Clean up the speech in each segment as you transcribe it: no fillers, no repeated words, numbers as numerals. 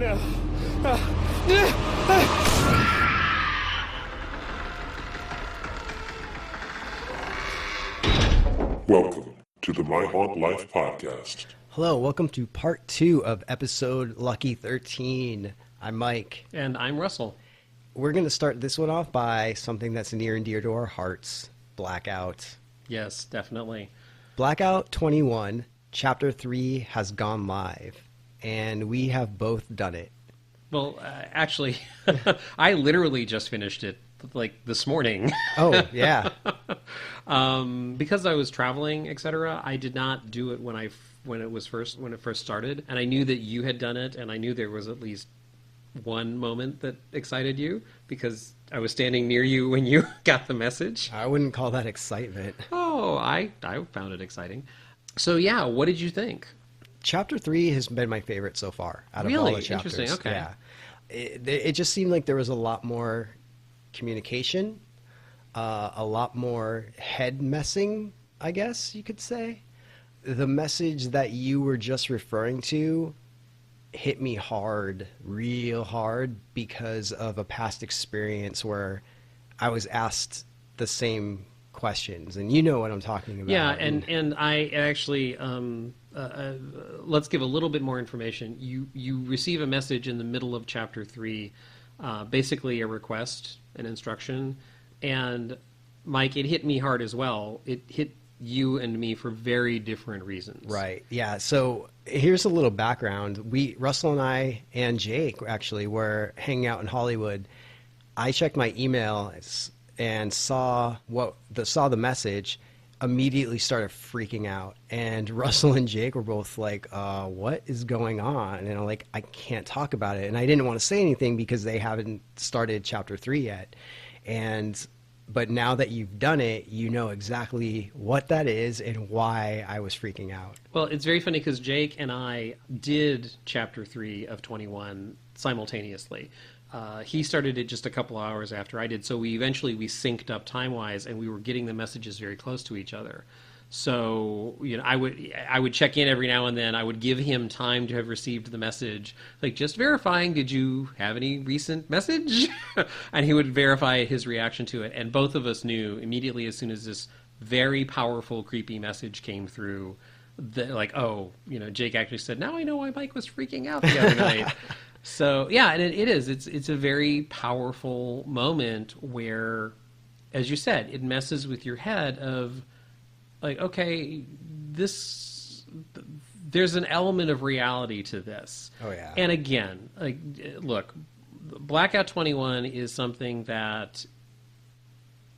No. Welcome to the My Haunt Life podcast. Hello, welcome to part 2 of episode Lucky 13. I'm Mike. And I'm Russell. We're going to start this one off by something that's near and dear to our hearts, Blackout. Yes, definitely. Blackout 21, Chapter 3 has gone live, and we have both done it. Well, actually, I literally just finished it, like, this morning. Oh, yeah. Because I was traveling, etc., I did not do it when it first started, and I knew that you had done it, and I knew there was at least one moment that excited you because I was standing near you when you got the message. I wouldn't call that excitement. Oh, I found it exciting. So yeah, what did you think? Chapter 3 has been my favorite so far out of all the chapters. Interesting. Okay. Yeah. It just seemed like there was a lot more communication, a lot more head messing, I guess you could say. The message that you were just referring to hit me hard, real hard, because of a past experience where I was asked the same questions, and you know what I'm talking about. Yeah, and I actually, let's give a little bit more information. You receive a message in the middle of Chapter 3, basically a request, an instruction, and Mike, it hit me hard as well. It hit you and me for very different reasons. Right. Yeah. So here's a little background. Russell and I and Jake actually were hanging out in Hollywood. I checked my email and saw the message, immediately started freaking out. And Russell and Jake were both like, what is going on? And I'm like, I can't talk about it. And I didn't want to say anything because they haven't started Chapter 3 yet. But now that you've done it, you know exactly what that is and why I was freaking out. Well, it's very funny because Jake and I did Chapter 3 of 21 simultaneously. He started it just a couple hours after I did, so we synced up time-wise, and we were getting the messages very close to each other. So, you know, I would check in every now and then. I would give him time to have received the message, like just verifying, did you have any recent message? And he would verify his reaction to it. And both of us knew immediately as soon as this very powerful, creepy message came through, like, oh, you know, Jake actually said, now I know why Mike was freaking out the other night. So, yeah, and it is. It's a very powerful moment where, as you said, it messes with your head of, like, okay, there's an element of reality to this. Oh, yeah. And again, like, look, Blackout 21 is something that,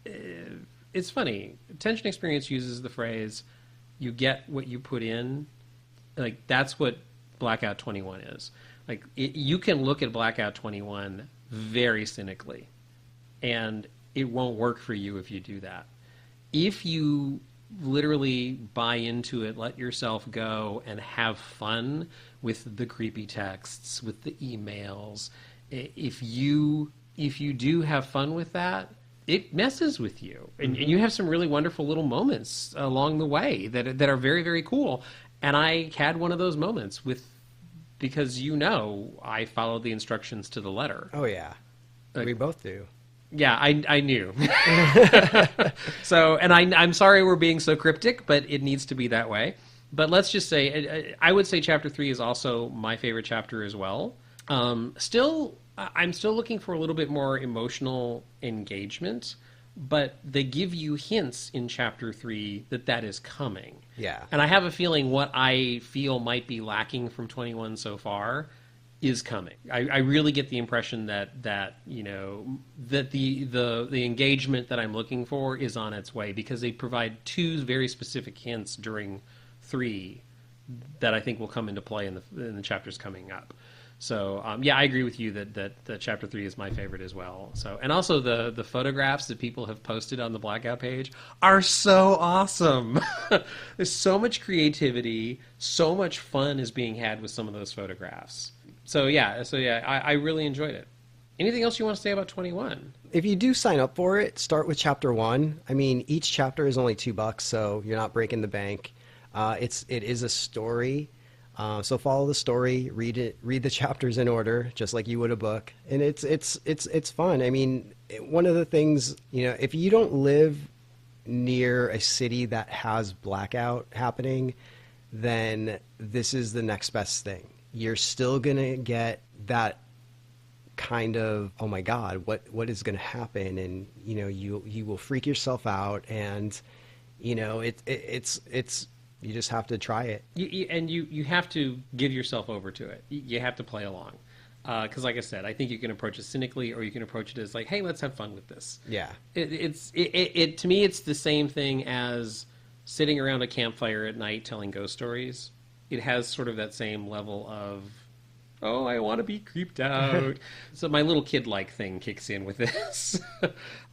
it's funny. Tension Experience uses the phrase, you get what you put in. Like, that's what Blackout 21 is. Like, you can look at Blackout 21 very cynically, and it won't work for you if you do that. If you literally buy into it, let yourself go, and have fun with the creepy texts, with the emails, if you do have fun with that, it messes with you, and you have some really wonderful little moments along the way that are very, very cool. And I had one of those moments because I followed the instructions to the letter. Oh yeah, we both do. Yeah, I knew. So, and I'm sorry we're being so cryptic, but it needs to be that way. But let's just say, I would say Chapter 3 is also my favorite chapter as well. I'm still looking for a little bit more emotional engagement, but they give you hints in Chapter 3 that is coming. Yeah. And I have a feeling what I feel might be lacking from 21 so far is coming. I really get the impression that you know, that the engagement that I'm looking for is on its way, because they provide 2 very specific hints during 3 that I think will come into play in the chapters coming up. So yeah, I agree with you that Chapter 3 is my favorite as well. So, and also the photographs that people have posted on the Blackout page are so awesome. There's so much creativity, so much fun is being had with some of those photographs. So yeah, I really enjoyed it. Anything else you want to say about 21? If you do sign up for it, start with Chapter 1. I mean, each chapter is only $2, so you're not breaking the bank. It is a story. So follow the story, read the chapters in order, just like you would a book, and it's fun. I mean, one of the things, if you don't live near a city that has Blackout happening, then this is the next best thing. You're still gonna get that kind of, oh my God, what is gonna happen, and you will freak yourself out, and it's you just have to try it. You have to give yourself over to it. You have to play along. Because like I said, I think you can approach it cynically, or you can approach it as like, hey, let's have fun with this. Yeah. It to me, it's the same thing as sitting around a campfire at night telling ghost stories. It has sort of that same level of, oh, I want to be creeped out. So my little kid-like thing kicks in with this.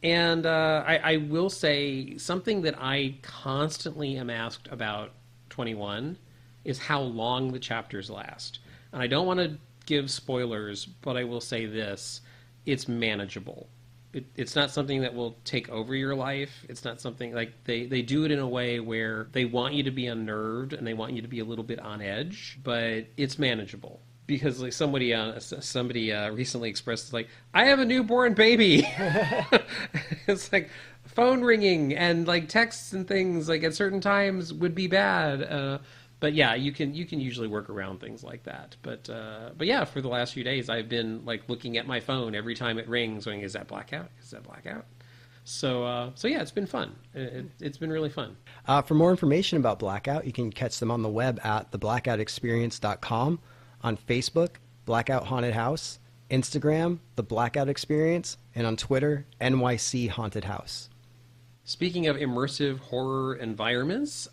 And I will say something that I constantly am asked about 21 is how long the chapters last. And I don't want to give spoilers, but I will say this: it's manageable. It's not something that will take over your life. It's not something like they do it in a way where they want you to be unnerved and they want you to be a little bit on edge, but it's manageable. Because like somebody recently expressed, like, I have a newborn baby. It's like phone ringing and like texts and things like at certain times would be bad. But yeah, you can usually work around things like that. But yeah, for the last few days, I've been like looking at my phone every time it rings, going, "Is that Blackout? Is that Blackout?" So yeah, it's been fun. It's been really fun. For more information about Blackout, you can catch them on the web at theblackoutexperience.com, on Facebook, Blackout Haunted House, Instagram, The Blackout Experience, and on Twitter, NYC Haunted House. Speaking of immersive horror environments,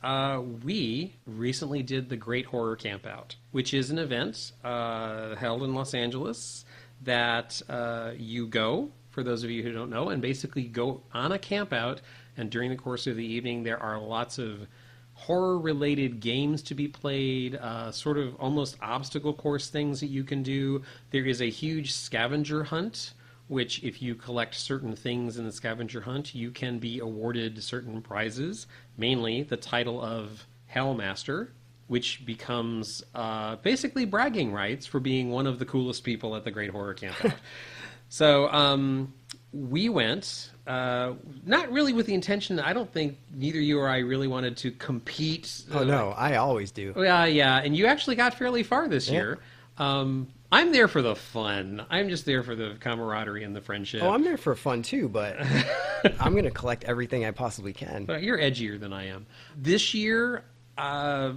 we recently did the Great Horror Campout, which is an event held in Los Angeles that you go, for those of you who don't know, and basically go on a campout, and during the course of the evening there are lots of horror-related games to be played, sort of almost obstacle course things that you can do. There is a huge scavenger hunt, which if you collect certain things in the scavenger hunt, you can be awarded certain prizes, mainly the title of Hellmaster, which becomes basically bragging rights for being one of the coolest people at the Great Horror Campout. So we went, not really with the intention, I don't think neither you or I really wanted to compete. Oh, no, I always do. Yeah, and you actually got fairly far this year. I'm there for the fun. I'm just there for the camaraderie and the friendship. Oh, I'm there for fun too, but I'm going to collect everything I possibly can. But you're edgier than I am. This year, I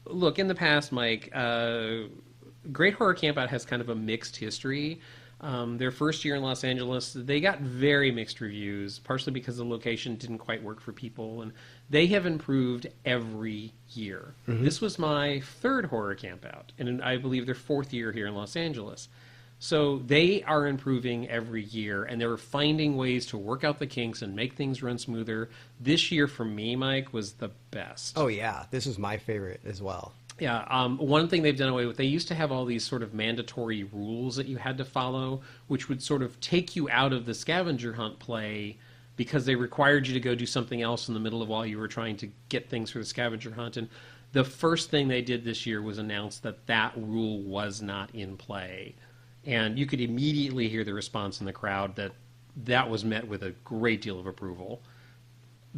look, in the past, Mike, Great Horror Campout has kind of a mixed history. Their first year in Los Angeles, they got very mixed reviews, partially because the location didn't quite work for people, and they have improved every year. Mm-hmm. This was my third horror campout, and I believe their fourth year here in Los Angeles. So they are improving every year, and they're finding ways to work out the kinks and make things run smoother. This year, for me, Mike, was the best. Oh, yeah. This was my favorite as well. Yeah, one thing they've done away with, they used to have all these sort of mandatory rules that you had to follow, which would sort of take you out of the scavenger hunt play because they required you to go do something else in the middle of while you were trying to get things for the scavenger hunt. And the first thing they did this year was announce that that rule was not in play. And you could immediately hear the response in the crowd that was met with a great deal of approval.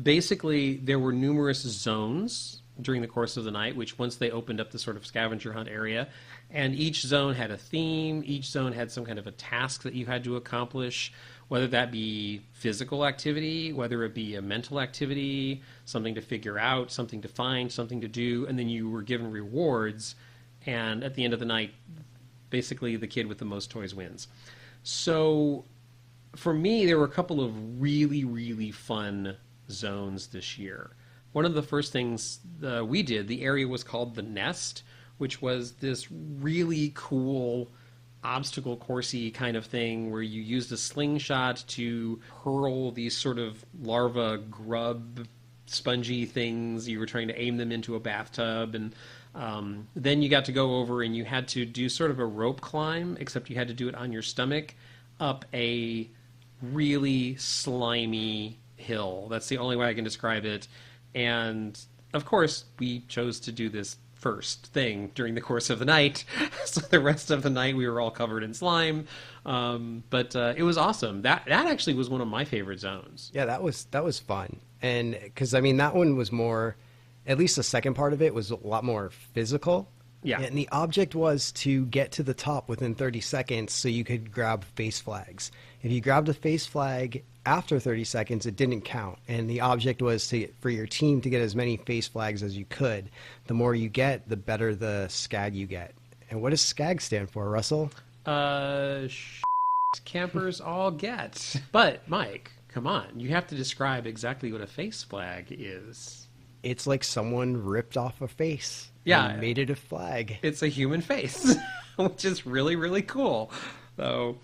Basically, there were numerous zones during the course of the night, which once they opened up the sort of scavenger hunt area, and each zone had a theme, each zone had some kind of a task that you had to accomplish, whether that be physical activity, whether it be a mental activity, something to figure out, something to find, something to do, and then you were given rewards, and at the end of the night, basically the kid with the most toys wins. So for me, there were a couple of really, really fun zones this year. One of the first things we did, the area was called The Nest, which was this really cool obstacle coursey kind of thing where you used a slingshot to hurl these sort of larva grub spongy things. You were trying to aim them into a bathtub, and then you got to go over and you had to do sort of a rope climb, except you had to do it on your stomach up a really slimy hill. That's the only way I can describe it. And of course, we chose to do this first thing during the course of the night. So the rest of the night we were all covered in slime. But it was awesome. That actually was one of my favorite zones. Yeah, that was fun. And because, I mean, that one was more, at least the second part of it was a lot more physical. Yeah. And the object was to get to the top within 30 seconds so you could grab face flags. If you grabbed a face flag after 30 seconds, it didn't count. And the object was for your team to get as many face flags as you could. The more you get, the better the skag you get. And what does skag stand for, Russell? Campers all get. But, Mike, come on. You have to describe exactly what a face flag is. It's like someone ripped off a face. Yeah. And made it a flag. It's a human face, which is really, really cool. So,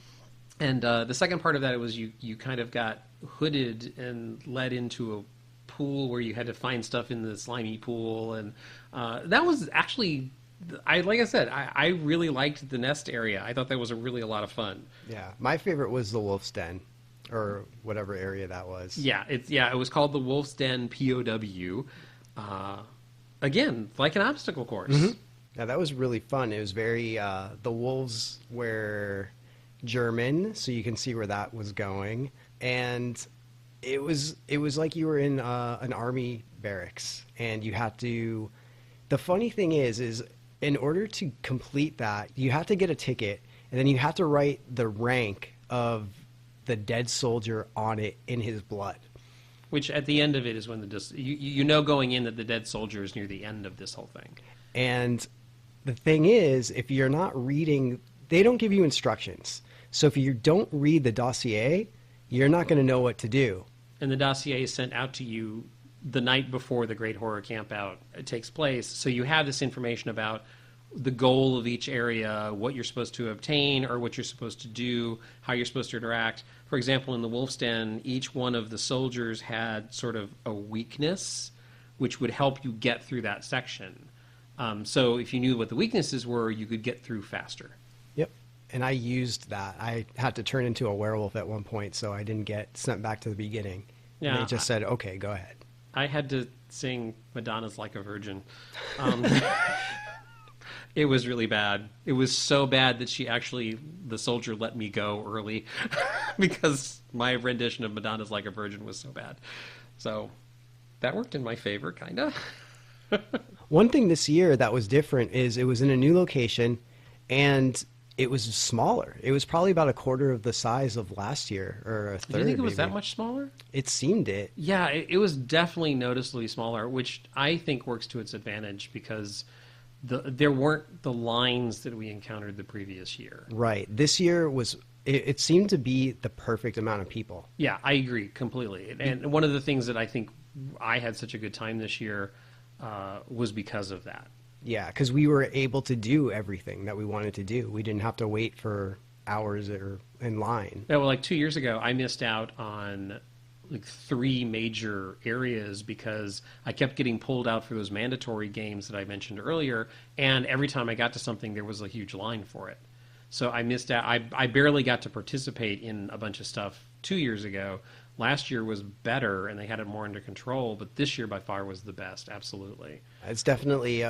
and the second part of that was you kind of got hooded and led into a pool where you had to find stuff in the slimy pool. And that was actually, like I said, I really liked the nest area. I thought that was a lot of fun. Yeah. My favorite was the Wolf's Den, or whatever area that was. Yeah, it was called the Wolf's Den POW. Again, like an obstacle course. Mm-hmm. Yeah, that was really fun. It was very, the wolves were German, so you can see where that was going. And it was like you were in an army barracks, and you had to, the funny thing is in order to complete that, you have to get a ticket, and then you have to write the rank of the dead soldier on it in his blood. Which at the end of it is when you know going in that the dead soldier is near the end of this whole thing. And the thing is, if you're not reading, they don't give you instructions. So if you don't read the dossier, you're not going to know what to do. And the dossier is sent out to you the night before the Great Horror Campout takes place. So you have this information about the goal of each area, what you're supposed to obtain or what you're supposed to do, how you're supposed to interact. For example, in the Wolf's Den, each one of the soldiers had sort of a weakness which would help you get through that section. So if you knew what the weaknesses were, you could get through faster. Yep. And I used that. I had to turn into a werewolf at one point, so I didn't get sent back to the beginning. Yeah, and they just said, okay, go ahead. I had to sing Madonna's Like a Virgin. It was really bad. It was so bad that the soldier let me go early because my rendition of Madonna's Like a Virgin was so bad. So that worked in my favor, kind of. One thing this year that was different is it was in a new location, and it was smaller. It was probably about a quarter of the size of last year, or a third. Do you think it was maybe. that much smaller? It seemed it. Yeah, it was definitely noticeably smaller, which I think works to its advantage because there weren't the lines that we encountered the previous year. Right. This year it seemed to be the perfect amount of people. Yeah, I agree completely. And one of the things that I think I had such a good time this year was because of that. Yeah, because we were able to do everything that we wanted to do. We didn't have to wait for hours or in line. Yeah, well, like 2 years ago, I missed out on like 3 major areas because I kept getting pulled out for those mandatory games that I mentioned earlier, and every time I got to something, there was a huge line for it. So I missed out. I barely got to participate in a bunch of stuff 2 years ago. Last year was better, and they had it more under control, but this year by far was the best, absolutely. It's definitely,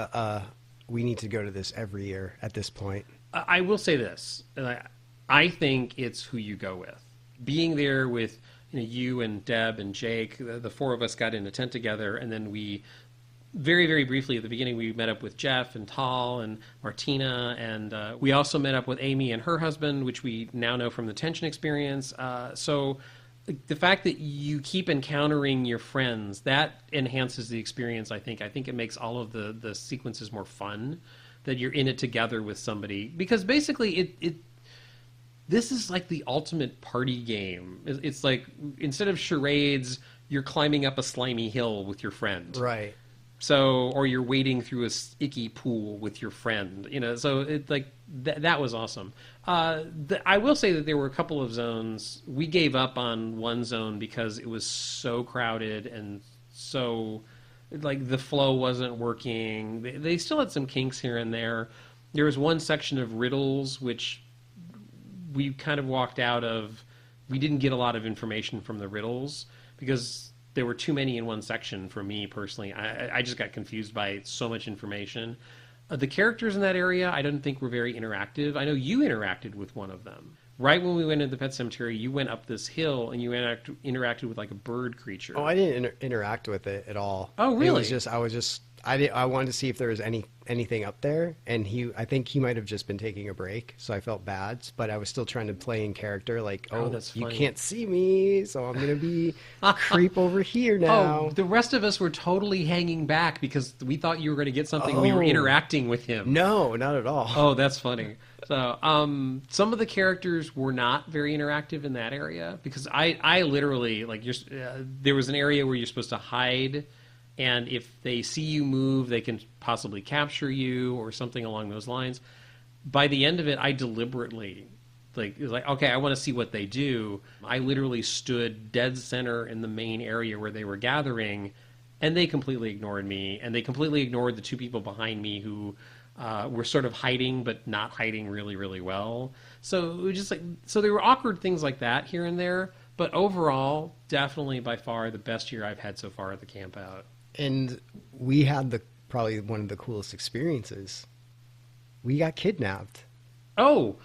we need to go to this every year at this point. I will say this. I think it's who you go with. Being there with you and Deb and Jake, the 4 of us got in a tent together, and then we, very, very briefly at the beginning, we met up with Jeff and Tal and Martina, and we also met up with Amy and her husband, which we now know from the Tension experience. So the fact that you keep encountering your friends, that enhances the experience, I think. I think it makes all of the sequences more fun, that you're in it together with somebody. Because basically, this is like the ultimate party game. It's like, instead of charades, you're climbing up a slimy hill with your friend. Right. So, or you're wading through a icky pool with your friend. So it's like, that was awesome. I will say that there were a couple of zones. We gave up on one zone because it was so crowded and so, like, the flow wasn't working. They still had some kinks here and there. There was one section of riddles, which we kind of walked out of. We didn't get a lot of information from the riddles because there were too many in one section for me personally. I just got confused by so much information. The characters in that area I don't think were very interactive. I know you interacted with one of them. Right when we went into the pet cemetery, you went up this hill and you interacted with like a bird creature. Oh, I didn't interact with it at all. Oh, really? I wanted to see if there was anything up there, and I think he might have just been taking a break, so I felt bad. But I was still trying to play in character, like, that's you funny. can't see me, so I'm gonna be creep over here now. Oh, the rest of us were totally hanging back because we thought you were going to get something. We were interacting with him. No, not at all. Oh, that's funny. So, some of the characters were not very interactive in that area because I literally like there was an area where you're supposed to hide. And if they see you move, they can possibly capture you or something along those lines. By the end of it, I deliberately, it was like, okay, I want to see what they do. I literally stood dead center in the main area where they were gathering, and they completely ignored me. And they completely ignored the two people behind me who were sort of hiding, but not hiding really, really well. So it was just so there were awkward things like that here and there. But overall, definitely by far the best year I've had so far at the campout. And we had probably one of the coolest experiences. We got kidnapped. Oh,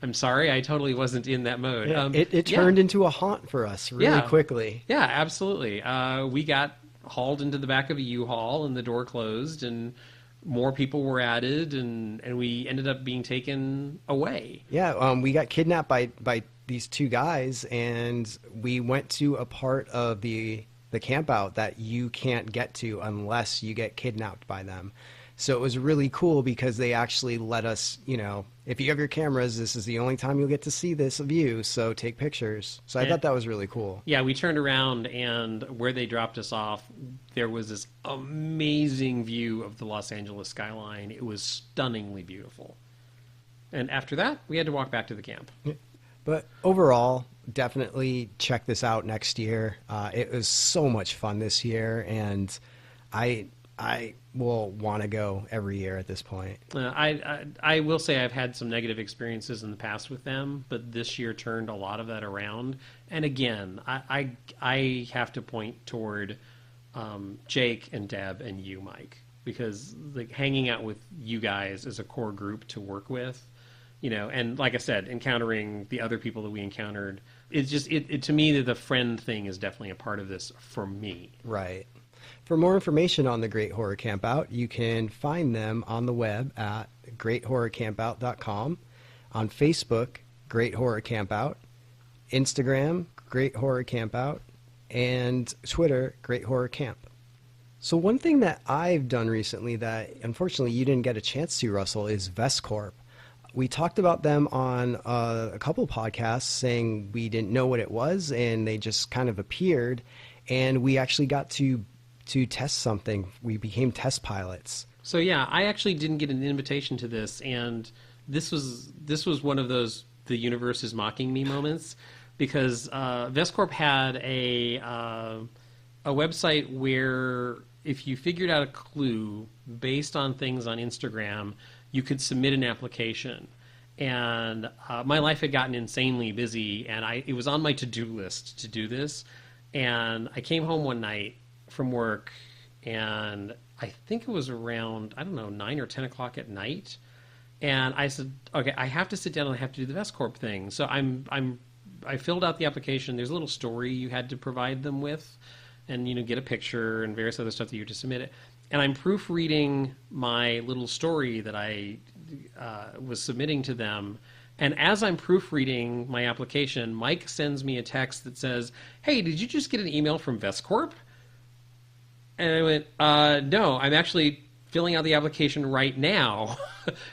I'm sorry. I totally wasn't in that mode. Yeah, it turned into a haunt for us really quickly. Yeah, absolutely. We got hauled into the back of a U-Haul and the door closed and more people were added and we ended up being taken away. Yeah, we got kidnapped by these two guys and we went to a part of the campout that you can't get to unless you get kidnapped by them. So it was really cool because they actually let us, if you have your cameras, this is the only time you'll get to see this view, so take pictures. So I thought that was really cool. Yeah, we turned around and where they dropped us off, there was this amazing view of the Los Angeles skyline. It was stunningly beautiful. And after that, we had to walk back to the camp. Yeah. But overall, definitely check this out next year. It was so much fun this year, and I will want to go every year at this point. I will say I've had some negative experiences in the past with them, but this year turned a lot of that around. And again, I have to point toward Jake and Deb and you, Mike, because hanging out with you guys as a core group to work with. And like I said, encountering the other people that we encountered, it's just, to me, the friend thing is definitely a part of this for me. Right. For more information on the Great Horror Campout, you can find them on the web at greathorrorcampout.com, on Facebook, Great Horror Campout, Instagram, Great Horror Campout, and Twitter, Great Horror Camp. So one thing that I've done recently that unfortunately you didn't get a chance to, Russell, is Ves Corp. We talked about them on a couple podcasts saying we didn't know what it was and they just kind of appeared and we actually got to test something. We became test pilots. So yeah, I actually didn't get an invitation to this and this was one of those the universe is mocking me moments because Ves Corp had a website where if you figured out a clue based on things on Instagram, you could submit an application. And my life had gotten insanely busy, and it was on my to-do list to do this. And I came home one night from work, and I think it was around, 9 or 10 o'clock at night. And I said, okay, I have to sit down and I have to do the Ves Corp thing. So I filled out the application. There's a little story you had to provide them with, and get a picture and various other stuff that you had to submit it. And I'm proofreading my little story that I was submitting to them. And as I'm proofreading my application, Mike sends me a text that says, "Hey, did you just get an email from Ves Corp?" And I went, "No, I'm actually filling out the application right now."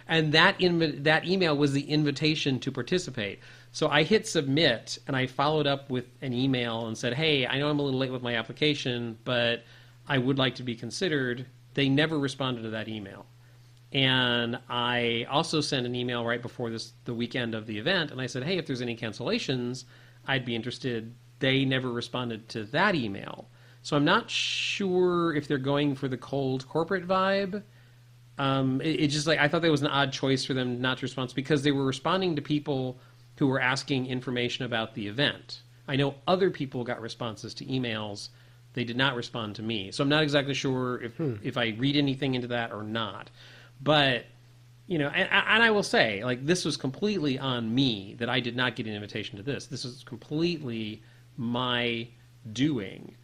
And that email was the invitation to participate. So I hit submit, and I followed up with an email and said, "Hey, I know I'm a little late with my application, but I would like to be considered." They never responded to that email. And I also sent an email right before the weekend of the event, and I said, "Hey, if there's any cancellations, I'd be interested." They never responded to that email. So I'm not sure if they're going for the cold corporate vibe. It just I thought that was an odd choice for them not to respond because they were responding to people who were asking information about the event. I know other people got responses to emails. They did not respond to me. So I'm not exactly sure if I read anything into that or not. But, you know, and I will say, like, this was completely on me that I did not get an invitation to this. This was completely my doing.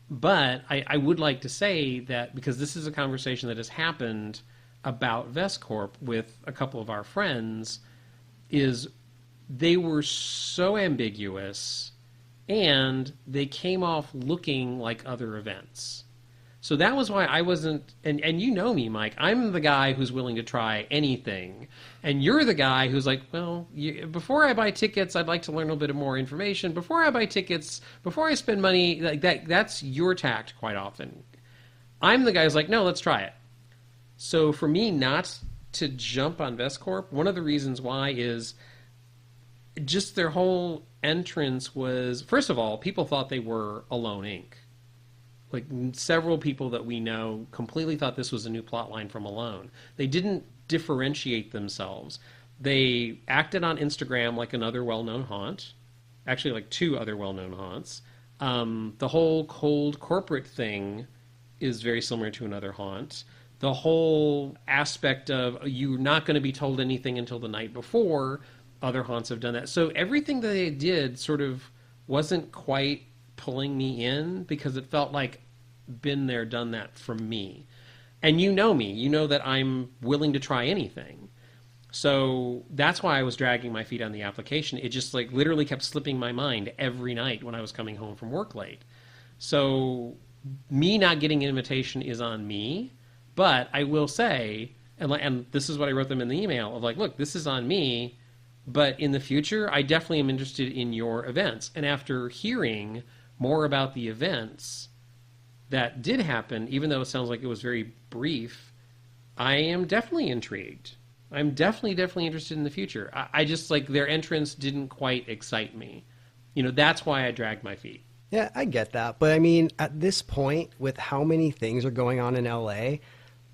But I would like to say that, because this is a conversation that has happened about Ves Corp with a couple of our friends, is they were so ambiguous and they came off looking like other events. So that was why I wasn't, and you know me, Mike, I'm the guy who's willing to try anything. And you're the guy who's like, well, before I buy tickets, I'd like to learn a little bit more information. Before I buy tickets, before I spend money, like that's your tact quite often. I'm the guy who's like, no, let's try it. So for me not to jump on Ves Corp, one of the reasons why is just their whole entrance was, first of all, people thought they were Alone Inc. Like, several people that we know completely thought this was a new plot line from Alone. They didn't differentiate themselves. They acted on Instagram like another well-known haunt. Actually, like two other well-known haunts. The whole cold corporate thing is very similar to another haunt. The whole aspect of you're not going to be told anything until the night before, other haunts have done that. So everything that they did sort of wasn't quite pulling me in, because it felt like been there, done that from me. And you know me. You know that I'm willing to try anything. So that's why I was dragging my feet on the application. It just like literally kept slipping my mind every night when I was coming home from work late. So me not getting an invitation is on me. But I will say, and this is what I wrote them in the email, of like, look, this is on me, but in the future, I definitely am interested in your events. And after hearing more about the events that did happen, even though it sounds like it was very brief, I am definitely intrigued. I'm definitely interested in the future. I just, like, their entrance didn't quite excite me. You know, that's why I dragged my feet. Yeah, I get that. But I mean, at this point, with how many things are going on in LA,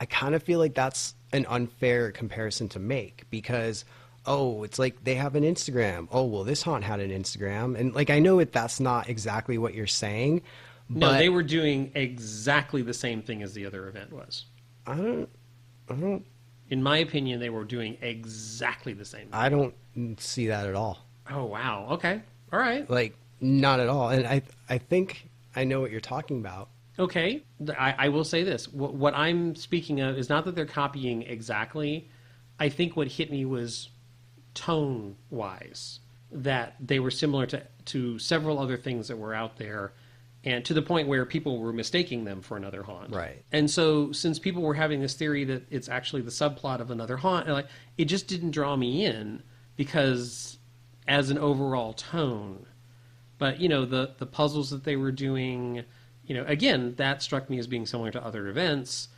I kind of feel like that's an unfair comparison to make, because, oh, it's like they have an Instagram. Oh, well, this haunt had an Instagram. And like, I know that's not exactly what you're saying. But no, they were doing exactly the same thing as the other event was. I don't. In my opinion, they were doing exactly the same thing. I don't see that at all. Oh, wow. Okay. All right. Like, not at all. And I think I know what you're talking about. Okay. I will say this. What I'm speaking of is not that they're copying exactly. I think what hit me was tone-wise, that they were similar to several other things that were out there, and to the point where people were mistaking them for another haunt. Right. And so since people were having this theory that it's actually the subplot of another haunt, like, it just didn't draw me in, because as an overall tone. But, you know, the puzzles that they were doing, you know, again, that struck me as being similar to other events.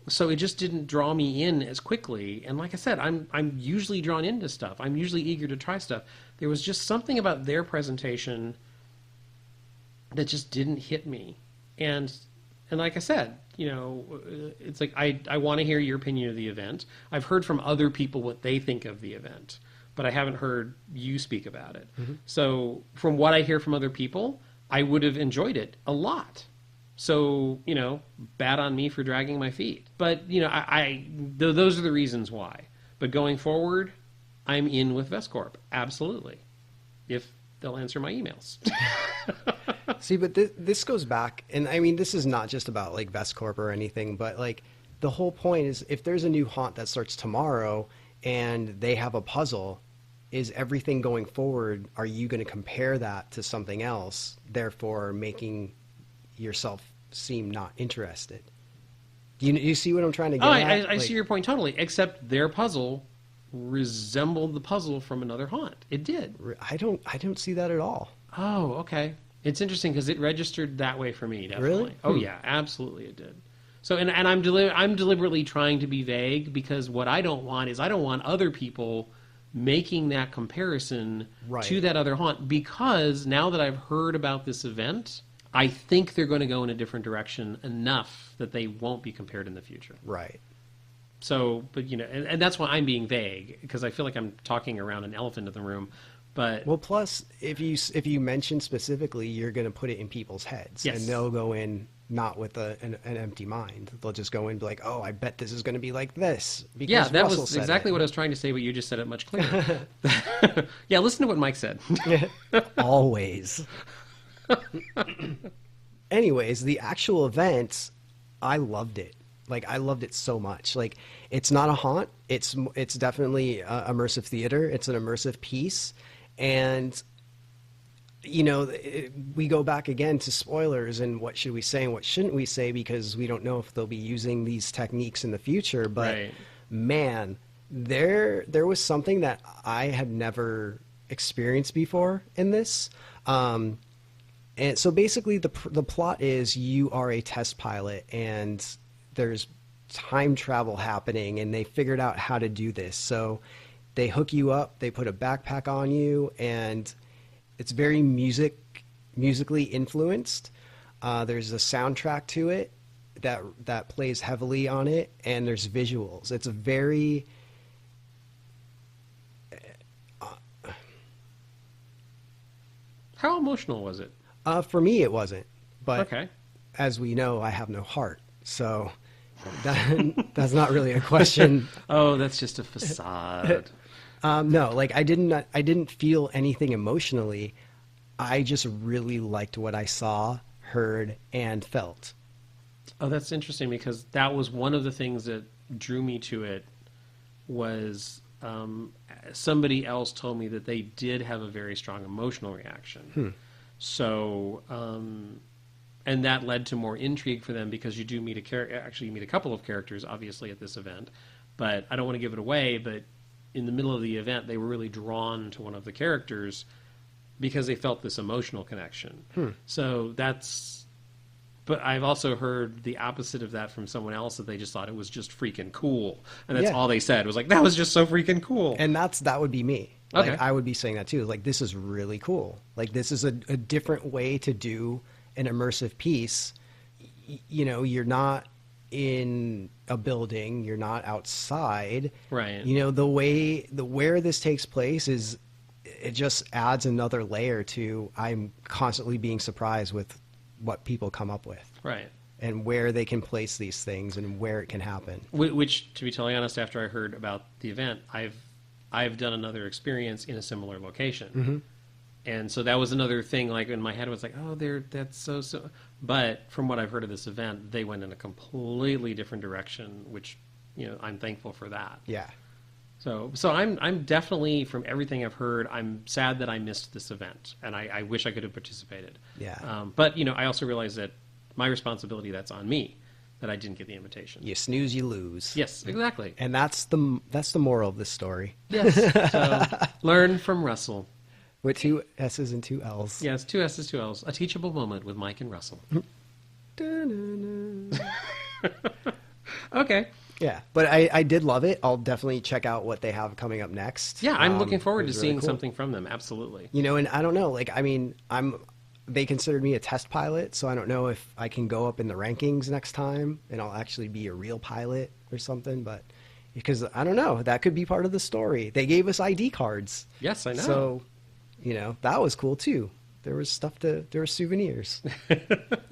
So it just didn't draw me in as quickly. And like I said, I'm usually drawn into stuff. I'm usually eager to try stuff. There was just something about their presentation that just didn't hit me. And like I said, you know, it's like I want to hear your opinion of the event. I've heard from other people what they think of the event, but I haven't heard you speak about it. Mm-hmm. So from what I hear from other people, I would have enjoyed it a lot. So, you know, bad on me for dragging my feet. But, you know, those are the reasons why. But going forward, I'm in with Ves Corp. Absolutely. If they'll answer my emails. See, but this goes back, and I mean, this is not just about like Ves Corp or anything, but like the whole point is, if there's a new haunt that starts tomorrow and they have a puzzle, is everything going forward, are you going to compare that to something else, therefore making yourself seem not interested? You see what I'm trying to get at? I see your point totally, except their puzzle resembled the puzzle from another haunt. It did. I don't see that at all. Oh, okay. It's interesting because it registered that way for me, definitely. Really? Oh, yeah, absolutely it did. So, and I'm deliberately trying to be vague, because what I don't want is, I don't want other people making that comparison to that other haunt, because now that I've heard about this event, I think they're going to go in a different direction enough that they won't be compared in the future. Right. So, but, you know, and that's why I'm being vague, because I feel like I'm talking around an elephant in the room. But Well, plus if you mention specifically, you're going to put it in people's heads, Yes. and they'll go in not with an empty mind. They'll just go in and be like, "Oh, I bet this is going to be like this." Because yeah, that Russell was said exactly it. what I was trying to say, but you just said it much clearer. Yeah, listen to what Mike said. Always. Anyways, the actual event, I loved it. Like, I loved it so much. Like, it's not a haunt. It's definitely immersive theater. It's an immersive piece. And, you know, we go back again to spoilers and what should we say and what shouldn't we say, because we don't know if they'll be using these techniques in the future. But, Right. man, there was something that I had never experienced before in this. And so basically the plot is you are a test pilot and there's time travel happening, and they figured out how to do this. So they hook you up, they put a backpack on you, and it's very musically influenced. There's a soundtrack to it that plays heavily on it, and there's visuals. It's a very How emotional was it? for me it wasn't, but Okay. as we know, I have no heart, so that's not really a question. Oh, that's just a facade. No, like I didn't feel anything emotionally. I just really liked what I saw, heard, and felt. Oh, that's interesting, because that was one of the things that drew me to it. Was somebody else told me that they did have a very strong emotional reaction. So, and that led to more intrigue for them, because you do meet actually you meet a couple of characters, obviously, at this event. But I don't want to give it away, but in the middle of the event, they were really drawn to one of the characters because they felt this emotional connection. So that's... But I've also heard the opposite of that from someone else, that they just thought it was just freaking cool. And that's Yeah. all they said. It was like, that was just so freaking cool. And that would be me. Okay. Like I would be saying that too. Like, this is really cool. Like, this is a different way to do an immersive piece. You know, you're not in a building, you're not outside. Right. You know, where this takes place is, it just adds another layer to, I'm constantly being surprised with what people come up with. Right. And where they can place these things and where it can happen. Which, to be totally honest, after I heard about the event, I've done another experience in a similar location. And so that was another thing, like, in my head, I was like, oh, that's so... But from what I've heard of this event, they went in a completely different direction, which, you know, I'm thankful for that. Yeah. So I'm definitely, from everything I've heard, I'm sad that I missed this event, and I wish I could have participated. Yeah. But, you know, I also realize that my responsibility, that's on me, that I didn't get the invitation. You snooze, you lose. Yes, exactly. And that's the moral of this story. Yes. So learn from Russell. With 2 S's and 2 L's. Yes, 2 S's, 2 L's. A teachable moment with Mike and Russell. Okay. Yeah, but I did love it. I'll definitely check out what they have coming up next. Yeah, I'm looking It forward to was really seeing cool. something from them. Absolutely. You know, and I don't know, like, I mean, they considered me a test pilot, so I don't know if I can go up in the rankings next time and I'll actually be a real pilot or something, but because I don't know, that could be part of the story. They gave us ID cards. Yes, I know. So, you know, that was cool too. There was there were souvenirs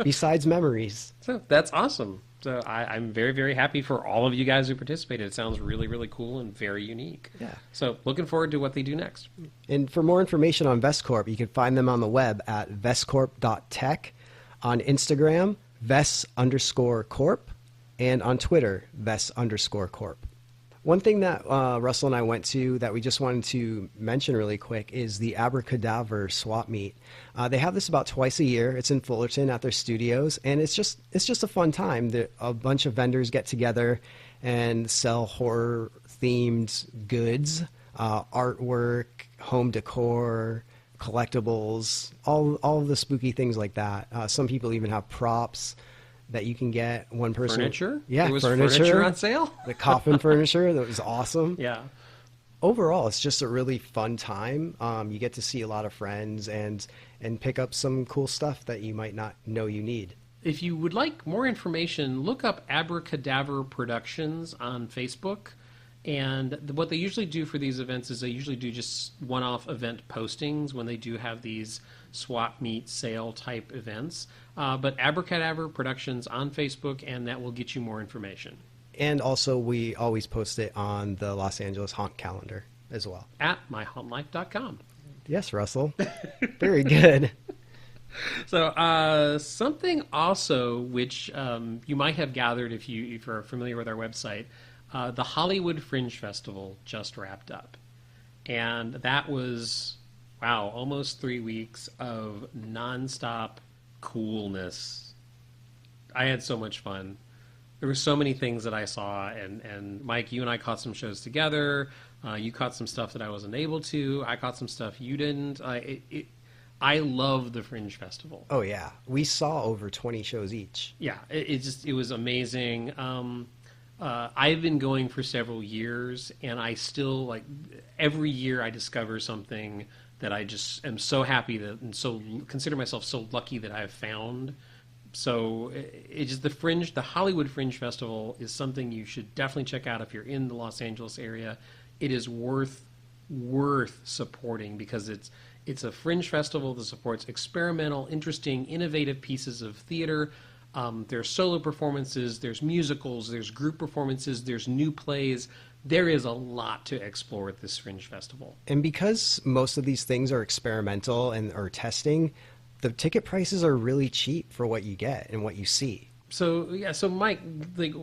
besides memories. So that's awesome. So I'm very, very happy for all of you guys who participated. It sounds really, really cool and very unique. Yeah. So looking forward to what they do next. And for more information on Ves Corp, you can find them on the web at vescorp.tech, on Instagram, Ves_Corp, and on Twitter, Ves_Corp. One thing that Russell and I went to that we just wanted to mention really quick is the AbraCadaver swap meet. They have this about twice a year. It's in Fullerton at their studios, and it's just a fun time. A bunch of vendors get together and sell horror-themed goods, artwork, home decor, collectibles, all of the spooky things like that. Some people even have props that you can get. One person, Furniture? yeah, There was furniture on sale? The coffin furniture, that was awesome. Yeah. Overall, it's just a really fun time. You get to see a lot of friends and pick up some cool stuff that you might not know you need. If you would like more information, look up AbraCadaver Productions on Facebook, And what they usually do for these events is they usually do just one-off event postings when they do have these swap meet sale type events. But AbraCadaver Productions on Facebook, and that will get you more information. And also, we always post it on the Los Angeles Haunt calendar as well. At myhauntlife.com. Yes, Russell. Very good. So something also which you might have gathered if you're familiar with our website, the Hollywood Fringe Festival just wrapped up. And that was, wow, almost 3 weeks of nonstop coolness. I had so much fun. There were so many things that I saw, and Mike, you and I caught some shows together. You caught some stuff that I wasn't able to. I caught some stuff you didn't. I love the Fringe Festival. Oh, yeah. We saw over 20 shows each. Yeah, it was amazing. I've been going for several years, and I still, like, every year I discover something that I just am so happy that, and so consider myself so lucky that I've found. So it's just the Hollywood Fringe Festival is something you should definitely check out if you're in the Los Angeles area. It is worth supporting because it's a fringe festival that supports experimental, interesting, innovative pieces of theater. There's solo performances, there's musicals, there's group performances, there's new plays. There is a lot to explore at this Fringe Festival. And because most of these things are experimental and or testing, the ticket prices are really cheap for what you get and what you see. So Mike, like,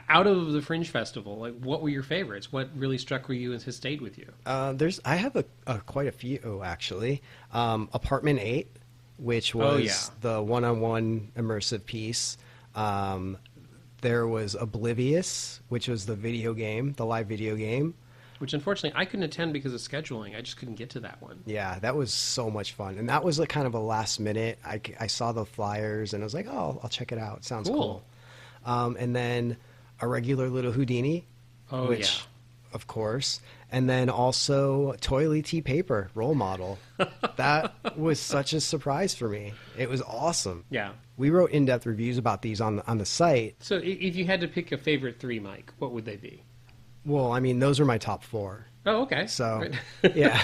out of the Fringe Festival, like, what were your favorites? What really struck with you and has stayed with you? I have quite a few actually. Apartment 8, which was the one-on-one immersive piece. There was Oblivious, which was the live video game. Which unfortunately I couldn't attend because of scheduling. I just couldn't get to that one. Yeah, that was so much fun. And that was like kind of a last minute. I saw the flyers and I was like, oh, I'll check it out. It sounds cool. And then a regular little Houdini. Oh, which, of course. And then also Toilet Tea Paper role model. That was such a surprise for me. It was awesome. Yeah. We wrote in-depth reviews about these on the site. So if you had to pick a favorite 3, Mike, what would they be? Well, I mean, those are my top 4. Oh, okay. So, right. Yeah.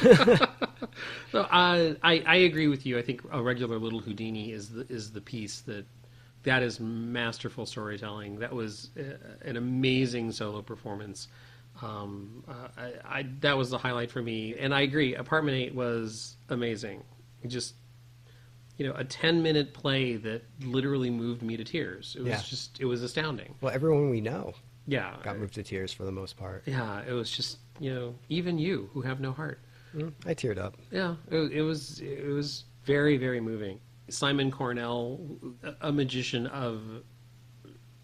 So I agree with you. I think a regular little Houdini is the piece that is masterful storytelling. That was an amazing solo performance. That was the highlight for me. And I agree. Apartment 8 was amazing. Just, a 10-minute play that literally moved me to tears. It was it was astounding. Well, everyone we know. Yeah. Got moved to tears for the most part. Yeah, it was just, even you who have no heart. I teared up. Yeah, it was very, very moving. Simon Cornell, a magician of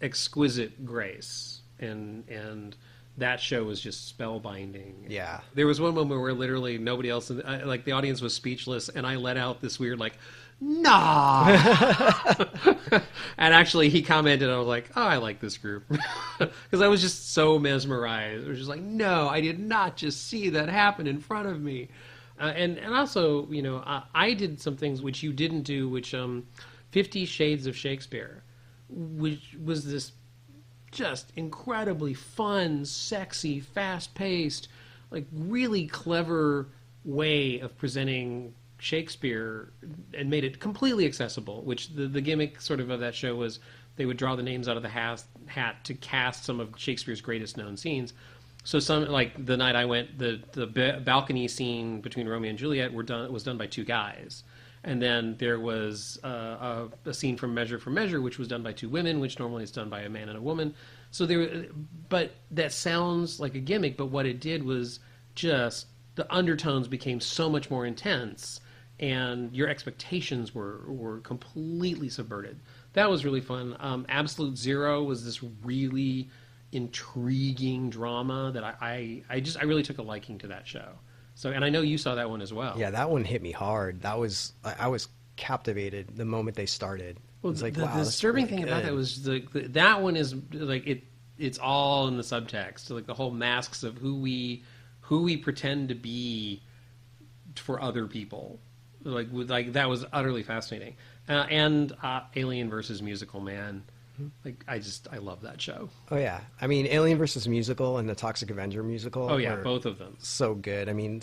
exquisite grace, and that show was just spellbinding. Yeah. There was one moment where literally nobody else, the audience was speechless, and I let out this weird, nah. And actually he commented, I was like, oh, I like this group. Because I was just so mesmerized. I was just like, no, I did not just see that happen in front of me. And also, I did some things which you didn't do, which 50 Shades of Shakespeare, which was this just incredibly fun, sexy, fast-paced, really clever way of presenting Shakespeare and made it completely accessible, which the gimmick sort of that show was they would draw the names out of the hat to cast some of Shakespeare's greatest known scenes. So some, like the night I went, the balcony scene between Romeo and Juliet was done by 2 guys. And then there was a scene from Measure for Measure, which was done by 2 women, which normally is done by a man and a woman. So but that sounds like a gimmick, but what it did was just the undertones became so much more intense, and your expectations were completely subverted. That was really fun. Absolute Zero was this really intriguing drama that I really took a liking to that show. So, and I know you saw that one as well. Yeah, that one hit me hard. I was captivated the moment they started. Well, it was like, the wow, disturbing really thing about that was that one is it's all in the subtext, like the whole masks of who we pretend to be for other people. Like that was utterly fascinating. And Alien versus Musical Man. Like I love that show. Oh yeah, I mean Alien versus Musical and the Toxic Avenger musical. Oh yeah, were both of them. so good. I mean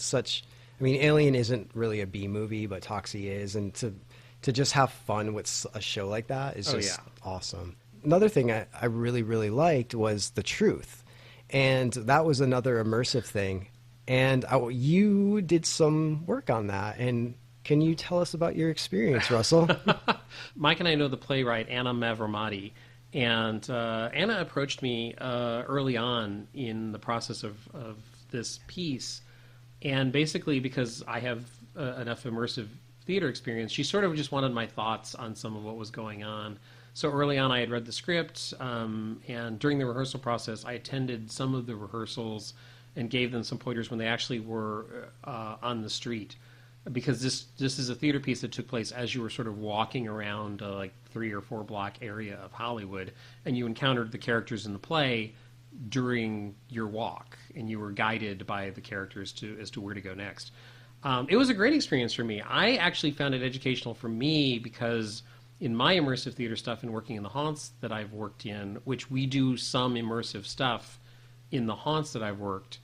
Alien isn't really a B movie, but Toxie is, and to just have fun with a show like that is just awesome. Another thing I really, really liked was The Truth, and that was another immersive thing. And you did some work on that, and can you tell us about your experience, Russell? Mike and I know the playwright Anna Mavramati, and Anna approached me early on in the process of this piece, and basically because I have enough immersive theater experience, she sort of just wanted my thoughts on some of what was going on. So early on I had read the script, and during the rehearsal process I attended some of the rehearsals and gave them some pointers when they actually were on the street. Because this is a theater piece that took place as you were sort of walking around like 3 or 4 block area of Hollywood, and you encountered the characters in the play during your walk, and you were guided by the characters as to where to go next. It was a great experience for me. I actually found it educational for me because in my immersive theater stuff and working in the haunts that I've worked in, which we do some immersive stuff in the haunts that I've worked,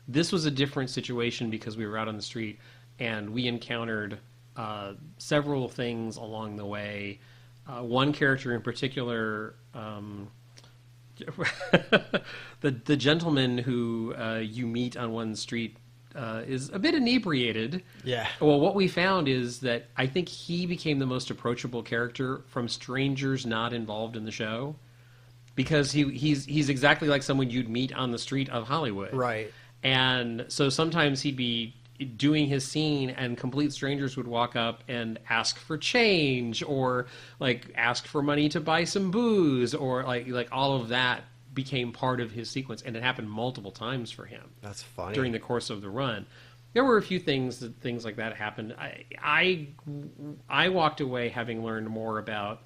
this was a different situation because we were out on the street and we encountered several things along the way. One character in particular, the gentleman who you meet on one street is a bit inebriated. Yeah. Well, what we found is that I think he became the most approachable character from strangers not involved in the show, because he's exactly like someone you'd meet on the street of Hollywood. Right. And so sometimes he'd be doing his scene and complete strangers would walk up and ask for change, or like ask for money to buy some booze, or like all of that became part of his sequence, and it happened multiple times for him. That's funny. During the course of the run. There were a few things like that happened. I walked away having learned more about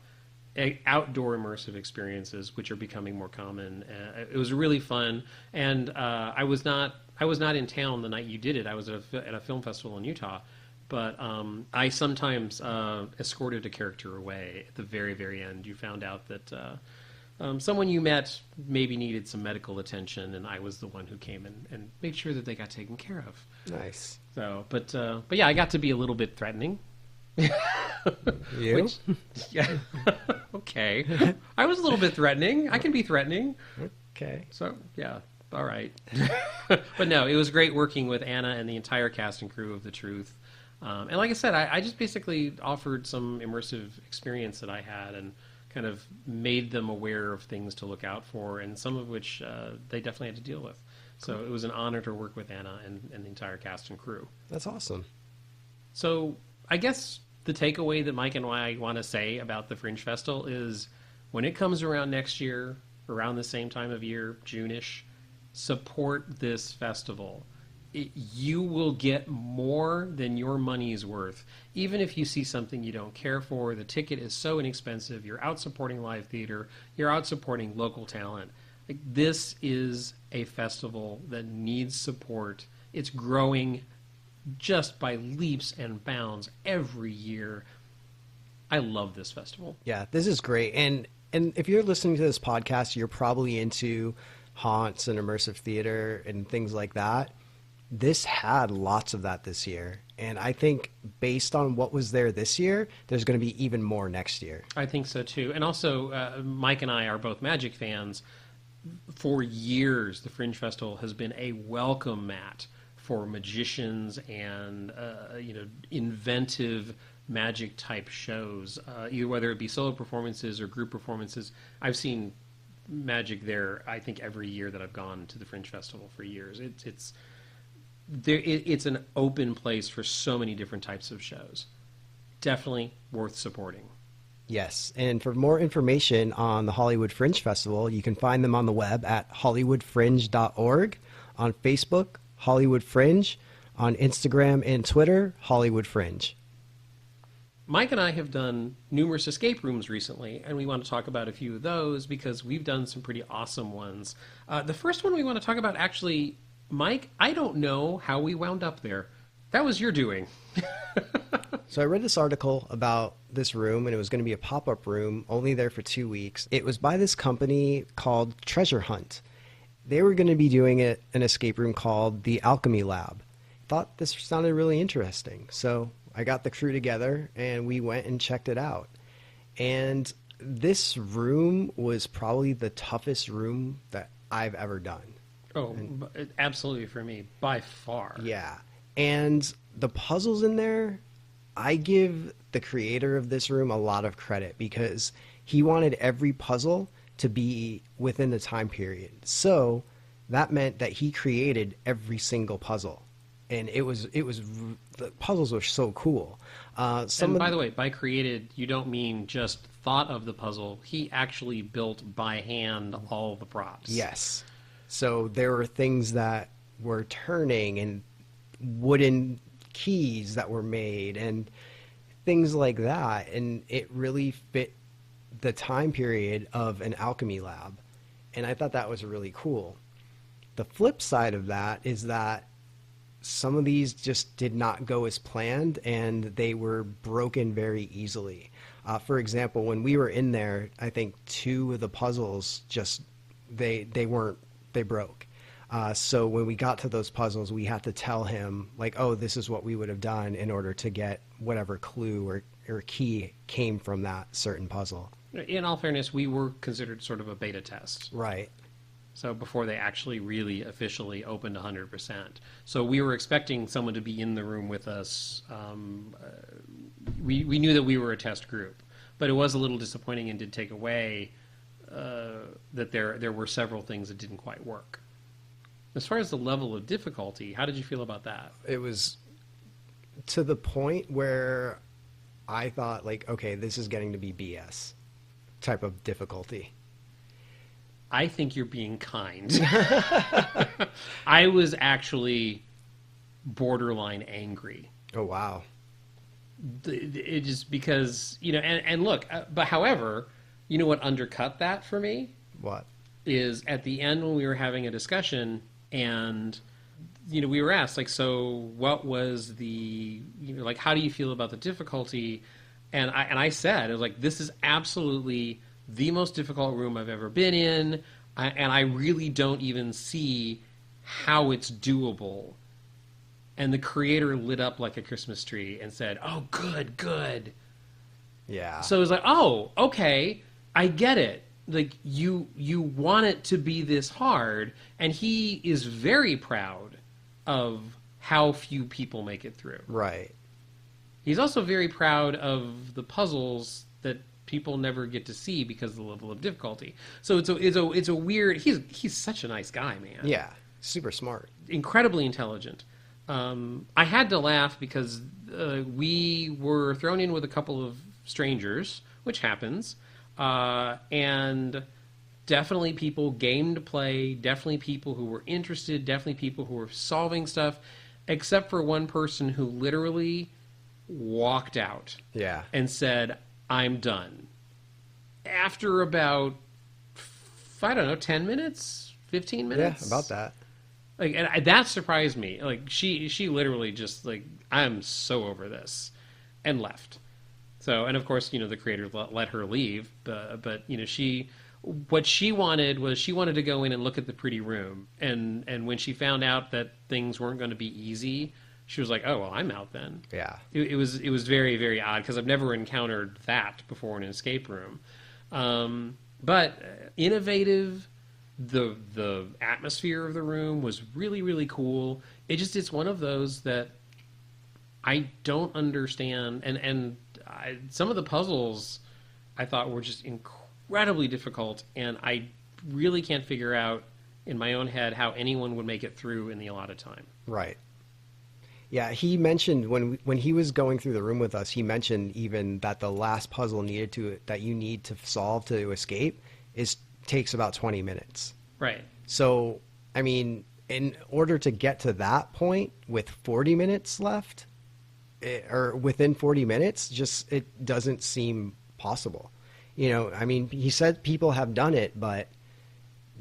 outdoor immersive experiences, which are becoming more common. It was really fun, and I was not in town the night you did it. I was at a film festival in Utah, but I sometimes escorted a character away at the very, very end. You found out that someone you met maybe needed some medical attention, and I was the one who came and made sure that they got taken care of. Nice. So, but yeah, I got to be a little bit threatening. You? Yeah. Okay. I was a little bit threatening. I can be threatening. Okay. So, yeah. All right. But no, it was great working with Anna and the entire cast and crew of The Truth. And like I said, I just basically offered some immersive experience that I had and kind of made them aware of things to look out for, and some of which they definitely had to deal with. So it was an honor to work with Anna and the entire cast and crew. That's awesome. So I guess the takeaway that Mike and I want to say about the Fringe Festival is when it comes around next year, around the same time of year, June-ish, support this festival. You will get more than your money's worth. Even if you see something you don't care for, the ticket is so inexpensive, you're out supporting live theater, you're out supporting local talent. Like, this is a festival that needs support. It's growing just by leaps and bounds every year. I love this festival. Yeah, this is great. And if you're listening to this podcast, you're probably into haunts and immersive theater and things like that. This had lots of that this year. And I think based on what was there this year, there's going to be even more next year. I think so too. And also, Mike and I are both Magic fans. For years, the Fringe Festival has been a welcome mat for magicians and inventive magic type shows, either whether it be solo performances or group performances. I've seen magic there, I think, every year that I've gone to the Fringe Festival for years. It's an open place for so many different types of shows. Definitely worth supporting. Yes, and for more information on the Hollywood Fringe Festival, you can find them on the web at hollywoodfringe.org, on Facebook, Hollywood Fringe, on Instagram and Twitter, Hollywood Fringe. Mike and I have done numerous escape rooms recently, and we want to talk about a few of those because we've done some pretty awesome ones. The first one we want to talk about, actually, Mike, I don't know how we wound up there. That was your doing. So I read this article about this room, and it was going to be a pop-up room, only there for 2 weeks. It was by this company called Treasure Hunt. They were going to be doing an escape room called the Alchemy Lab. Thought this sounded really interesting. So I got the crew together, and we went and checked it out. And this room was probably the toughest room that I've ever done. Oh, absolutely for me, by far. Yeah. And the puzzles in there, I give the creator of this room a lot of credit because he wanted every puzzle to be within the time period. So that meant that he created every single puzzle. And the puzzles were so cool. And by the way, by created, you don't mean just thought of the puzzle. He actually built by hand all the props. Yes. So there were things that were turning and wooden keys that were made and things like that. And it really fit the time period of an alchemy lab. And I thought that was really cool. The flip side of that is that some of these just did not go as planned and they were broken very easily. For example, when we were in there, I think 2 of the puzzles just, they broke. So when we got to those puzzles, we had to tell him like, oh, this is what we would have done in order to get whatever clue or key came from that certain puzzle. In all fairness, we were considered sort of a beta test. Right. So before they actually really officially opened 100%. So we were expecting someone to be in the room with us. We knew that we were a test group, but it was a little disappointing and did take away that there were several things that didn't quite work. As far as the level of difficulty, how did you feel about that? It was to the point where I thought like, okay, this is getting to be BS type of difficulty. I think you're being kind. I was actually borderline angry. Oh, wow. It just because, and look, but however, you know what undercut that for me? What? Is at the end when we were having a discussion and, we were asked, like, so what was the, like, how do you feel about the difficulty? And I said, I was like, this is absolutely the most difficult room I've ever been in, and I really don't even see how it's doable. And the creator lit up like a Christmas tree and said, oh, good. Yeah. So it was like, oh, okay, I get it. Like, you want it to be this hard, and he is very proud of how few people make it through. Right. He's also very proud of the puzzles that people never get to see because of the level of difficulty. So it's a weird. He's such a nice guy, man. Yeah, super smart, incredibly intelligent. I had to laugh because we were thrown in with a couple of strangers, which happens, and definitely people game to play, definitely people who were interested, definitely people who were solving stuff, except for one person who literally walked out. Yeah. And said, I'm done. After about, 10 minutes, 15 minutes? Yeah, about that. Like, and that surprised me. Like, she literally just, like, I'm so over this, and left. So, and of course, the creator let her leave, but what she wanted was she wanted to go in and look at the pretty room, and when she found out that things weren't going to be easy, she was like, oh, well, I'm out then. Yeah. It was very, very odd because I've never encountered that before in an escape room. But innovative, the atmosphere of the room was really, really cool. It's one of those that I don't understand. And some of the puzzles I thought were just incredibly difficult, and I really can't figure out in my own head how anyone would make it through in the allotted time. Right. Yeah, he mentioned when he was going through the room with us, he mentioned even that the last puzzle that you need to solve to escape takes about 20 minutes. Right. So, I mean, in order to get to that point with 40 minutes left, or within 40 minutes, just it doesn't seem possible. I mean, he said people have done it, but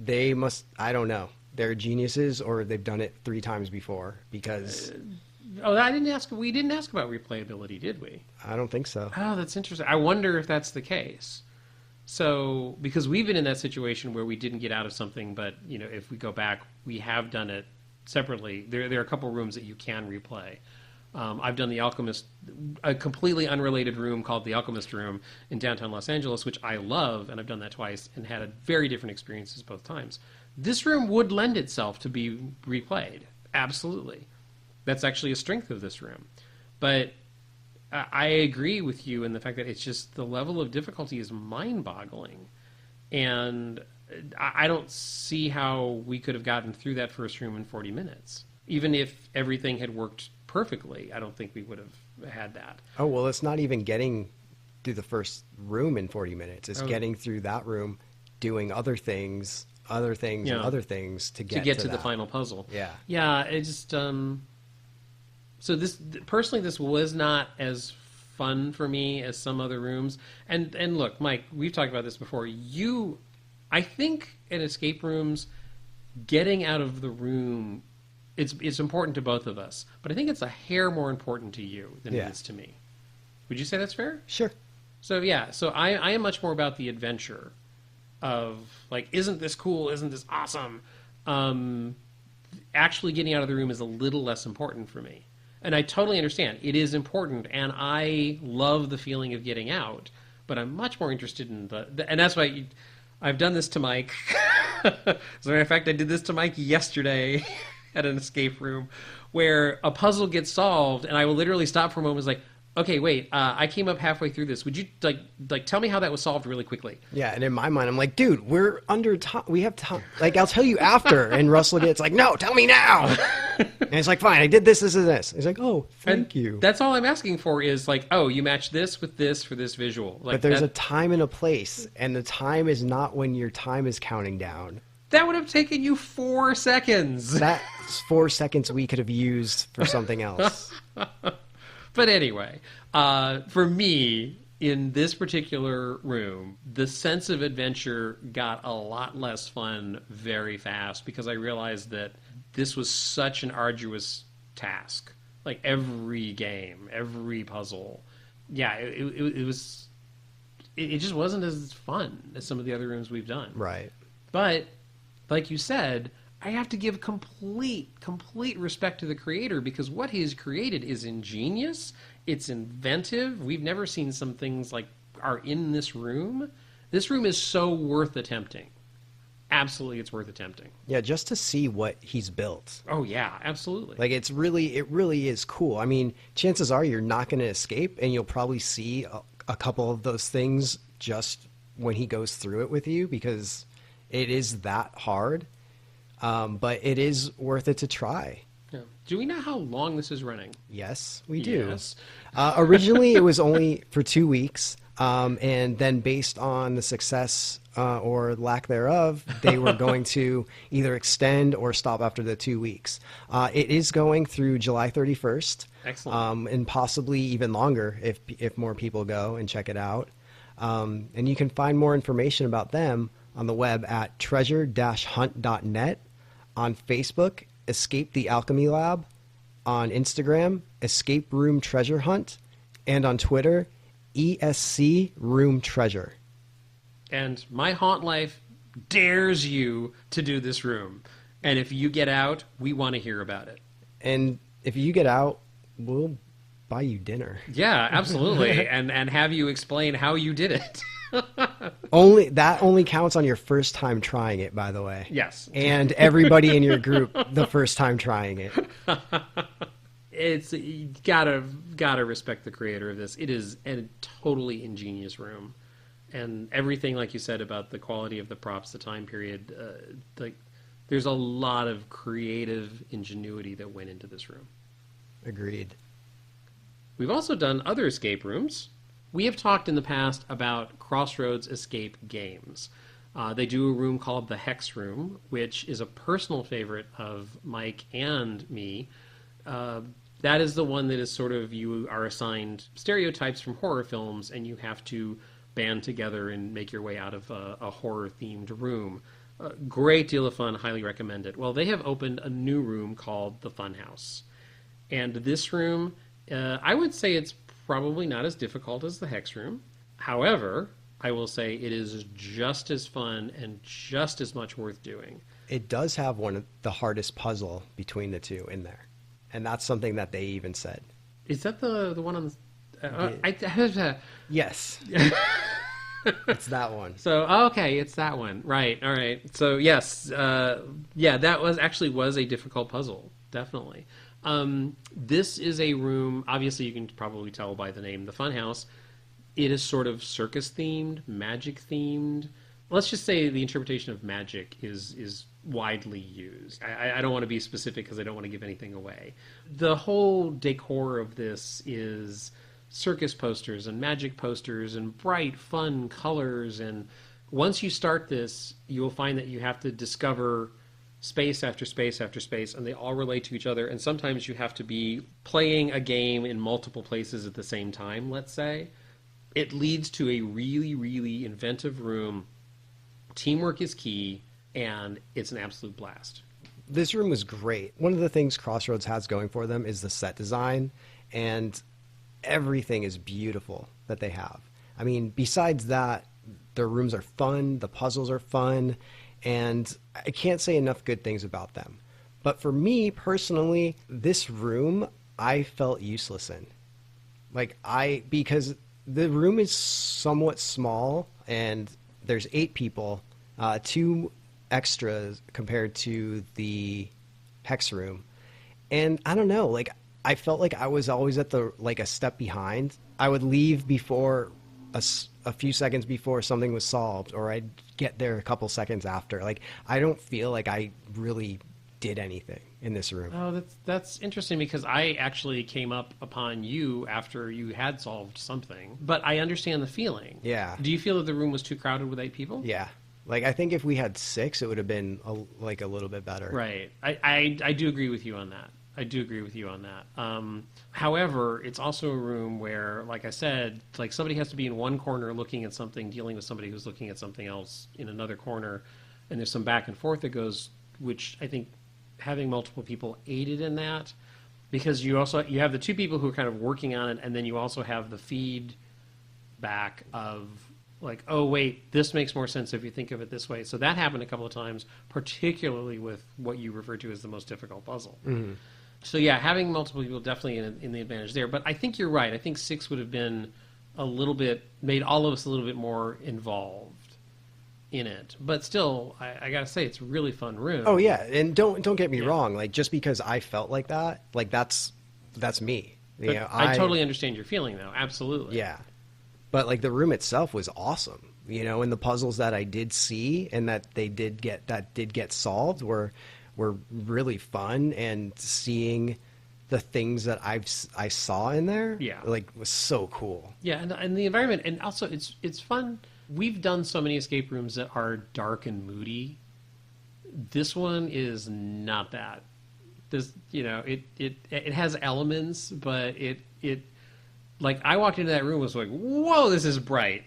I don't know. They're geniuses or they've done it 3 times before because... Oh, I didn't ask. We didn't ask about replayability, did we? I don't think so. Oh, that's interesting. I wonder if that's the case. So, because we've been in that situation where we didn't get out of something, but if we go back, we have done it separately. There are a couple rooms that you can replay. I've done the Alchemist, a completely unrelated room called the Alchemist Room in downtown Los Angeles, which I love, and I've done that twice and had very different experiences both times. This room would lend itself to be replayed. Absolutely. That's actually a strength of this room. But I agree with you in the fact that it's just the level of difficulty is mind-boggling. And I don't see how we could have gotten through that first room in 40 minutes. Even if everything had worked perfectly, I don't think we would have had that. Oh, well, it's not even getting through the first room in 40 minutes. It's getting through that room, doing other things, and other things to get to the final puzzle. Yeah. Yeah, it just... So this, personally, this was not as fun for me as some other rooms. And look, Mike, we've talked about this before. I think in escape rooms, getting out of the room, it's important to both of us. But I think it's a hair more important to you than it is to me. Would you say that's fair? Sure. So yeah, so I am much more about the adventure of, like, isn't this cool? Isn't this awesome? Actually getting out of the room is a little less important for me. And I totally understand. It is important, and I love the feeling of getting out, but I'm much more interested in and that's why I've done this to Mike. As a matter of fact, I did this to Mike yesterday at an escape room where a puzzle gets solved, and I will literally stop for a moment and was like, okay, wait, I came up halfway through this. Would you, like tell me how that was solved really quickly? Yeah, and in my mind, I'm like, dude, we're under time. We have time. Like, I'll tell you after. And Russell gets like, no, tell me now. And it's like, fine, I did this, and this. He's like, oh, thank you. That's all I'm asking for is, like, oh, you match this with this for this visual. Like, but there's a time and a place, and the time is not when your time is counting down. That would have taken you 4 seconds. That's 4 seconds we could have used for something else. But anyway, for me, in this particular room, the sense of adventure got a lot less fun very fast because I realized that this was such an arduous task. Like, every game, every puzzle. Yeah, it was... It just wasn't as fun as some of the other rooms we've done. Right. But, like you said, I have to give complete respect to the creator because what he has created is ingenious. It's inventive. We've never seen some things like are in this room. This room is so worth attempting. Absolutely, it's worth attempting. Yeah, just to see what he's built. Oh yeah, absolutely. Like, it really is cool. I mean, chances are you're not going to escape, and you'll probably see a couple of those things just when he goes through it with you because it is that hard. But it is worth it to try. Yeah. Do we know how long this is running? Yes, we do. Yes. Originally, it was only for 2 weeks. And then based on the success or lack thereof, they were going to either extend or stop after the 2 weeks. It is going through July 31st. Excellent. And possibly even longer if more people go and check it out. And you can find more information about them on the web at treasure-hunt.net. On Facebook, Escape the Alchemy Lab. On Instagram, Escape Room Treasure Hunt. And on Twitter, ESC Room Treasure. And My Haunt Life dares you to do this room. And if you get out, we want to hear about it. And if you get out, we'll buy you dinner. Yeah, absolutely. and have you explain how you did it. Only counts on your first time trying it, by the way. Yes. And everybody in your group the first time trying it. It's you gotta respect the creator of this. It is a totally ingenious room, and everything, like you said, about the quality of the props, the time period, like there's a lot of creative ingenuity that went into this room. Agreed. We've also done other escape rooms. We have talked in the past about Crossroads escape games. They do a room called the Hex Room, which is a personal favorite of Mike and me. That is the one that is sort of, you are assigned stereotypes from horror films, and you have to band together and make your way out of a horror-themed room. Great deal of fun, highly recommend it. Well, they have opened a new room called the Funhouse. And this room, I would say it's probably not as difficult as the Hex room. However, I will say it is just as fun and just as much worth doing. It does have one of the hardest puzzle between the two in there. And that's something that they even said. Is that the one on Yes. It's that one. So, okay, it's that one. Right, all right. So, yes, that was a difficult puzzle, definitely. This is a room, obviously you can probably tell by the name, the Funhouse. It is sort of circus-themed, magic-themed. Let's just say the interpretation of magic is widely used. I don't want to be specific because I don't want to give anything away. The whole decor of this is circus posters and magic posters and bright, fun colors. And once you start this, you will find that you have to discover space after space after space, and they all relate to each other. And sometimes you have to be playing a game in multiple places at the same time, let's say. It leads to a really, really inventive room. Teamwork is key, and it's an absolute blast. This room was great. One of the things Crossroads has going for them is the set design, and everything is beautiful that they have. I mean, besides that, their rooms are fun, the puzzles are fun, and I can't say enough good things about them. But for me personally, this room I felt useless in. Because the room is somewhat small, and there's 8 people, 2 extras compared to the Hex room. And I don't know, I felt like I was always at a step behind. I would leave before a few seconds before something was solved, or I'd get there a couple seconds after. I don't feel like I really did anything in this room. Oh, that's interesting, because I actually came up upon you after you had solved something. But I understand the feeling. Yeah. Do you feel that the room was too crowded with 8 people? Yeah. I think if we had 6, it would have been a little bit better. Right. I do agree with you on that. However, it's also a room where, like I said, somebody has to be in one corner looking at something, dealing with somebody who's looking at something else in another corner, and there's some back and forth that goes, which I think having multiple people aided in that, because you have the 2 people who are kind of working on it, and then you also have the feedback of oh wait, this makes more sense if you think of it this way. So that happened a couple of times, particularly with what you refer to as the most difficult puzzle. Mm-hmm. So yeah, having multiple people definitely in the advantage there. But I think you're right. I think 6 would have been made all of us a little bit more involved in it. But still, I gotta say, it's a really fun room. Oh yeah, and don't get me wrong. Just because I felt like that, that's me. I totally understand your feeling, though. Absolutely. Yeah, but the room itself was awesome. And the puzzles that I did see and that did get solved were really fun, and seeing the things that I saw in there, was so cool. Yeah, and the environment, and also it's fun. We've done so many escape rooms that are dark and moody. This one is not that. This, it has elements, but it I walked into that room and was like, whoa, this is bright.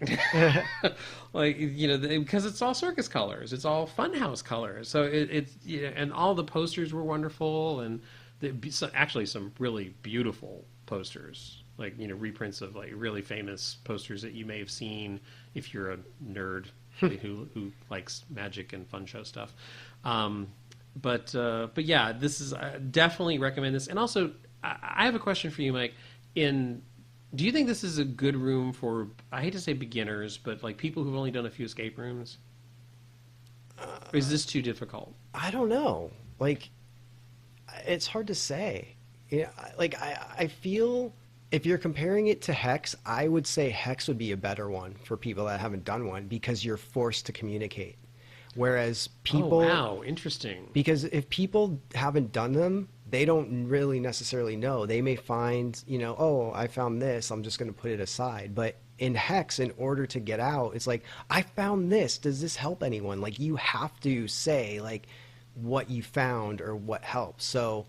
Because it's all circus colors. It's all funhouse colors. So and all the posters were wonderful, and actually some really beautiful posters, reprints of reprints of famous posters that you may have seen if you're a nerd who likes magic and fun show stuff. But yeah, this is definitely recommend this. And also, I have a question for you, Mike. Do you think this is a good room for, I hate to say beginners, but people who've only done a few escape rooms? Or is this too difficult? I don't know. It's hard to say. I feel if you're comparing it to Hex, I would say Hex would be a better one for people that haven't done one, because you're forced to communicate. Whereas people... Oh, wow, interesting. Because if people haven't done them, they don't really necessarily know. They may find, oh, I found this, I'm just going to put it aside. But in Hex, in order to get out, it's I found this. Does this help anyone? You have to say, what you found or what helps. So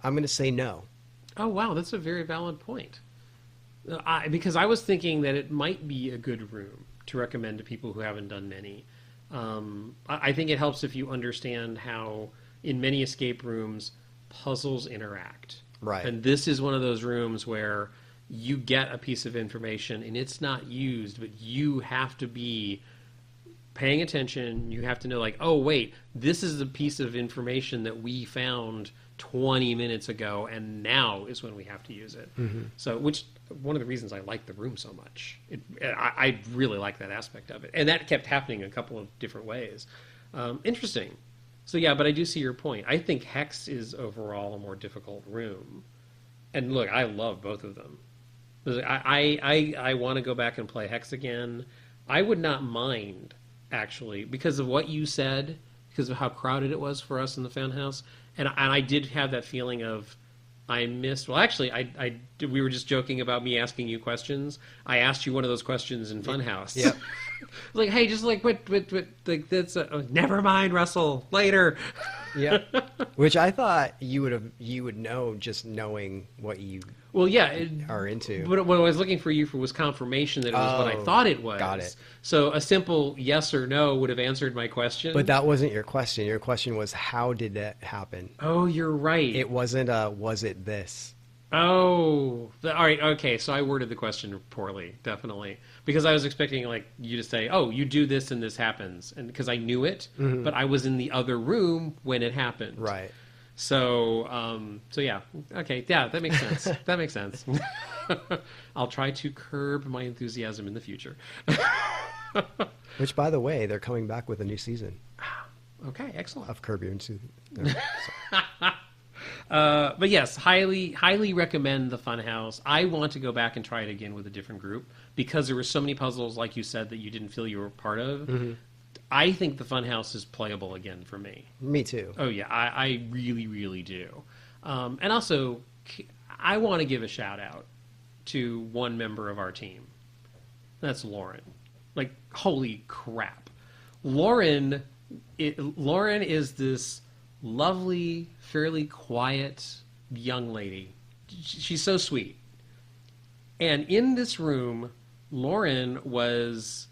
I'm going to say no. Oh, wow, that's a very valid point. Because I was thinking that it might be a good room to recommend to people who haven't done many. I think it helps if you understand how, in many escape rooms, puzzles interact. Right. And this is one of those rooms where you get a piece of information and it's not used, but you have to be paying attention. You have to know, like, oh, wait, this is a piece of information that we found 20 minutes ago, and now is when we have to use it. Mm-hmm. So, which one of the reasons I like the room so much. I really like that aspect of it. And that kept happening a couple of different ways. Interesting. So, yeah, but I do see your point. I think Hex is overall a more difficult room. And look, I love both of them. I want to go back and play Hex again. I would not mind, actually, because of what you said, because of how crowded it was for us in the Funhouse. And I did have that feeling of I missed. Well, actually, we were just joking about me asking you questions. I asked you one of those questions in Funhouse. Yep. Like, hey, just like what like that's. Never mind, Russell. Later. Yeah. Which I thought you would know just knowing what you are into. But what I was looking for you for was confirmation that it was what I thought it was. Got it. So a simple yes or no would have answered my question. But that wasn't your question. Your question was, how did that happen? Oh, you're right. It wasn't was it this? Oh, all right. Okay, so I worded the question poorly, definitely, because I was expecting like you to say, "Oh, you do this and this happens," and because I knew it, but I was in the other room when it happened. Right. So, so yeah. Okay, yeah, that makes sense. That makes sense. I'll try to curb my enthusiasm in the future. Which, by the way, they're coming back with a new season. Okay, excellent. Of Curb Your Enthusiasm. But yes, highly recommend the Funhouse. I want to go back and try it again with a different group because there were so many puzzles, like you said, that you didn't feel you were part of. Mm-hmm. I think the Funhouse is playable again for me. Me too. Oh yeah, I really, really do. And also, I want to give a shout out to one member of our team. That's Lauren. Like, holy crap. Lauren is this lovely, fairly quiet young lady. She's so sweet. And in this room, Lauren was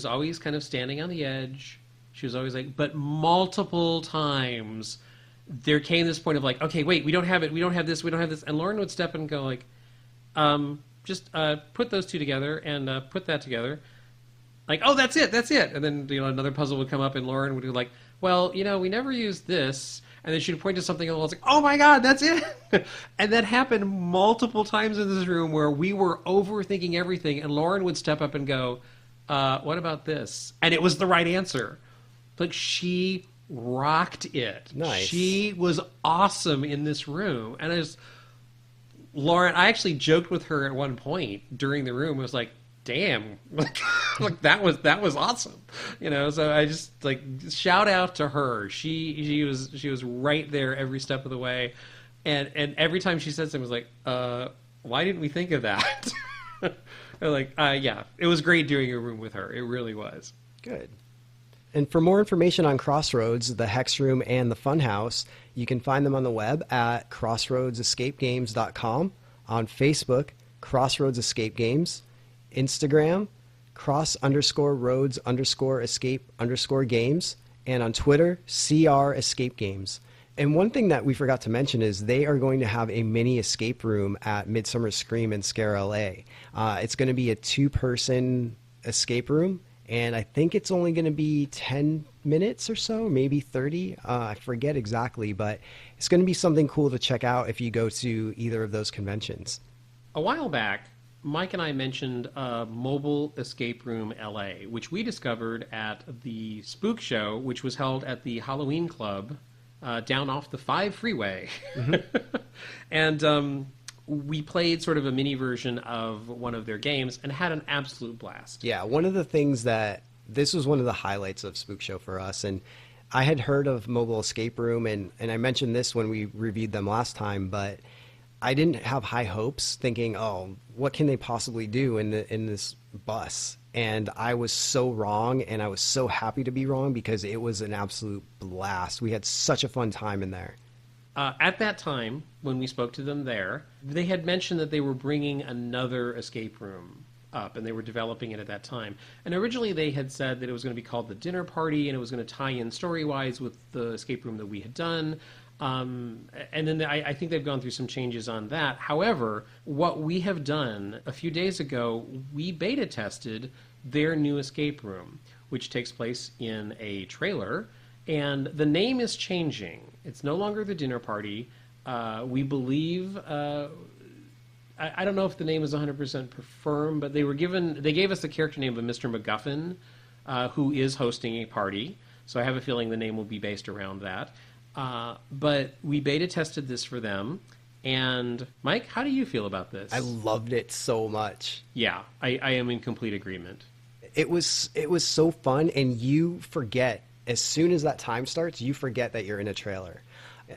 always kind of standing on the edge. She was always like, but multiple times there came this point of like, okay, wait, we don't have it. We don't have this. We don't have this. And Lauren would step in and go like, just put those two together and put that together. Like, oh, that's it. That's it. And then, another puzzle would come up and Lauren would be like, well, we never used this. And then she'd point to something and I was like, oh my God, that's it. And that happened multiple times in this room where we were overthinking everything. And Lauren would step up and go, what about this? And it was the right answer. Like, she rocked it. Nice. She was awesome in this room. And Lauren, I actually joked with her at one point during the room. I was like, damn, like that was awesome, So I just shout out to her. She was right there every step of the way, and every time she said something, I was like, why didn't we think of that? Yeah, it was great doing a room with her. It really was good. And for more information on Crossroads, the Hex Room, and the Funhouse, you can find them on the web at crossroadsescapegames.com, on Facebook, Crossroads Escape Games, Instagram, cross_roads_escape_games, and on Twitter, CR Escape Games. And one thing that we forgot to mention is they are going to have a mini escape room at Midsummer Scream and Scare LA. It's going to be a 2-person escape room, and I think it's only going to be 10 minutes or so, maybe 30. I forget exactly, but it's going to be something cool to check out if you go to either of those conventions. A while back, Mike and I mentioned Mobile Escape Room LA, which we discovered at the Spook Show, which was held at the Halloween Club down off the 5 freeway. Mm-hmm. And we played sort of a mini version of one of their games and had an absolute blast. Yeah, one of the things this was one of the highlights of Spook Show for us. And I had heard of Mobile Escape Room, and I mentioned this when we reviewed them last time, but I didn't have high hopes, thinking, oh, what can they possibly do in this bus? And I was so wrong, and I was so happy to be wrong because it was an absolute blast. We had such a fun time in there. At that time, when we spoke to them there, they had mentioned that they were bringing another escape room up, and they were developing it at that time. And originally they had said that it was going to be called the Dinner Party, and it was going to tie in story-wise with the escape room that we had done. And then I think they've gone through some changes on that. However, what we have done a few days ago, we beta tested their new escape room, which takes place in a trailer, and the name is changing. It's no longer the dinner party. We believe, I don't know if the name is 100% firm, but they gave us the character name of Mr. MacGuffin, who is hosting a party. So I have a feeling the name will be based around that. But we beta tested this for them. And Mike, how do you feel about this? I loved it so much. Yeah, I am in complete agreement. It was so fun, and you forget, as soon as that time starts, you forget that you're in a trailer.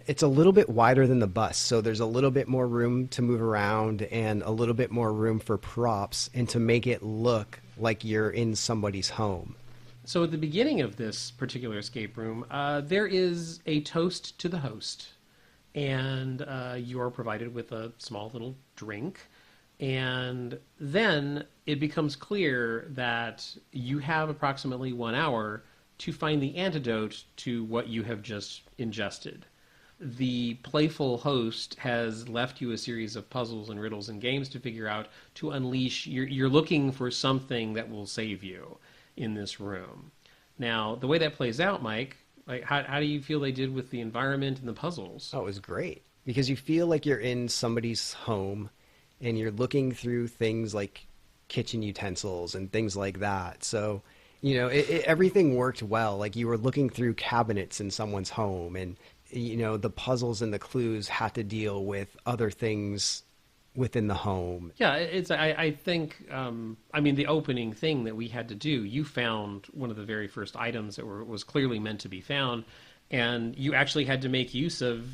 It's a little bit wider than the bus, so there's a little bit more room to move around and a little bit more room for props and to make it look like you're in somebody's home. So at the beginning of this particular escape room, there is a toast to the host, and you are provided with a small little drink. And then it becomes clear that you have approximately 1 hour to find the antidote to what you have just ingested. The playful host has left you a series of puzzles and riddles and games to figure out to unleash. You're looking for something that will save you in this room. Now, the way that plays out, Mike, like how do you feel they did with the environment and the puzzles? Oh, it was great, because you feel like you're in somebody's home and you're looking through things like kitchen utensils and things like that. So, everything worked well. Like, you were looking through cabinets in someone's home, and, the puzzles and the clues had to deal with other things within the home. Yeah, I think, the opening thing that we had to do, you found one of the very first items that was clearly meant to be found, and you actually had to make use of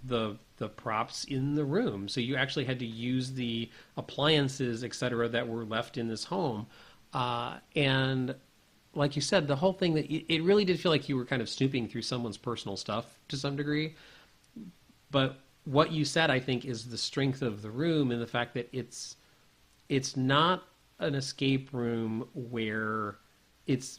the props in the room. So you actually had to use the appliances, etc., that were left in this home. And like you said, the whole thing, that it really did feel like you were kind of snooping through someone's personal stuff to some degree. But what you said, I think, is the strength of the room, and the fact that it's not an escape room where it's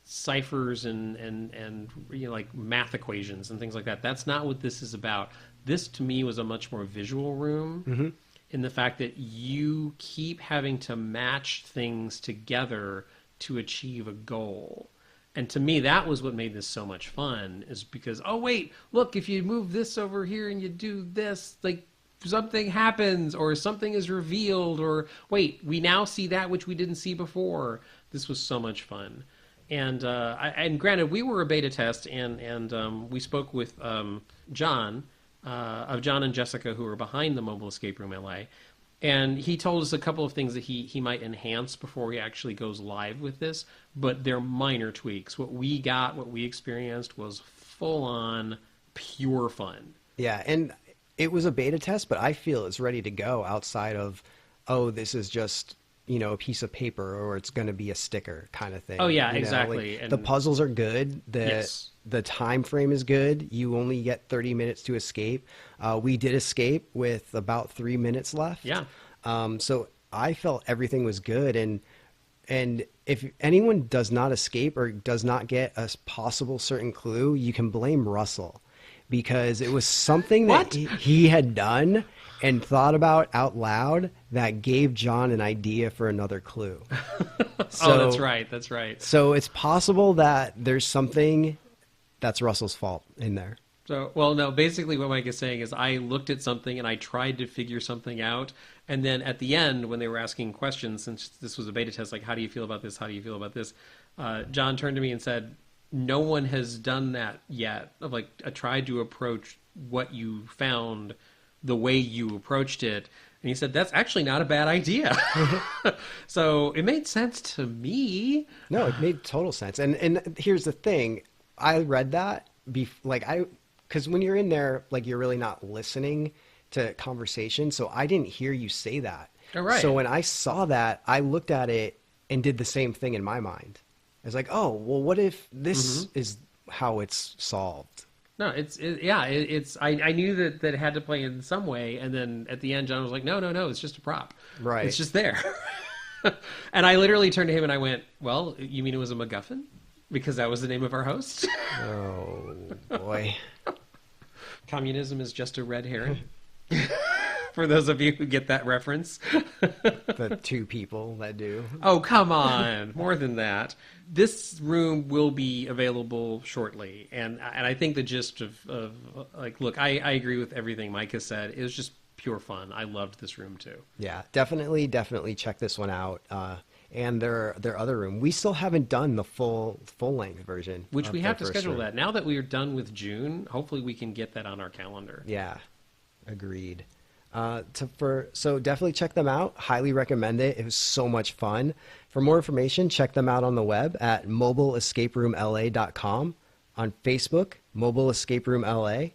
ciphers and like math equations and things like that. That's not what this is about. This, to me, was a much more visual room, in the fact that you keep having to match things together to achieve a goal. And to me, that was what made this so much fun, is because, oh, wait, look, if you move this over here and you do this, like, something happens, or something is revealed, or, wait, we now see that which we didn't see before. This was so much fun. And and granted, we were a beta test, and we spoke with John and Jessica, who are behind the Mobile Escape Room LA. And he told us a couple of things that he might enhance before he actually goes live with this, but they're minor tweaks. What we experienced was full-on pure fun. Yeah, and it was a beta test, but I feel it's ready to go outside of, oh, this is just, a piece of paper, or it's going to be a sticker kind of thing. Oh, yeah, exactly. Like, the puzzles are good. The time frame is good. You only get 30 minutes to escape. We did escape with about 3 minutes left. Yeah. So I felt everything was good. And if anyone does not escape or does not get a possible certain clue, you can blame Russell, because it was something that he had done and thought about out loud that gave John an idea for another clue. So, that's right. So it's possible that there's something that's Russell's fault in there. So, well, no, basically what Mike is saying is I looked at something and I tried to figure something out. And then at the end, when they were asking questions, since this was a beta test, like, how do you feel about this? How do you feel about this? John turned to me and said, no one has done that yet. Like, I tried to approach what you found the way you approached it. And he said, that's actually not a bad idea. So it made sense to me. No, it made total sense. And here's the thing. I read that, because when you're in there, like, you're really not listening to conversation. So I didn't hear you say that. Oh, right. So when I saw that, I looked at it and did the same thing in my mind. I was like, oh, well, what if this is how it's solved? No, I knew that it had to play in some way, and then at the end, John was like, no, it's just a prop. Right. It's just there. And I literally turned to him and I went, well, you mean it was a MacGuffin? Because that was the name of our host? Oh, boy. Communism is just a red herring. For those of you who get that reference. The two people that do. Oh, come on. More than that. This room will be available shortly. And I think the gist of like, look, I agree with everything Mike has said. It was just pure fun. I loved this room too. Yeah, definitely check this one out. And their other room. We still haven't done the full length version. Which we have to schedule that. Now that we are done with June, hopefully we can get that on our calendar. Yeah, agreed. So definitely check them out. Highly recommend it. It was so much fun. For more information, check them out on the web at mobileescaperoomla.com, on Facebook, Mobile Escape Room LA,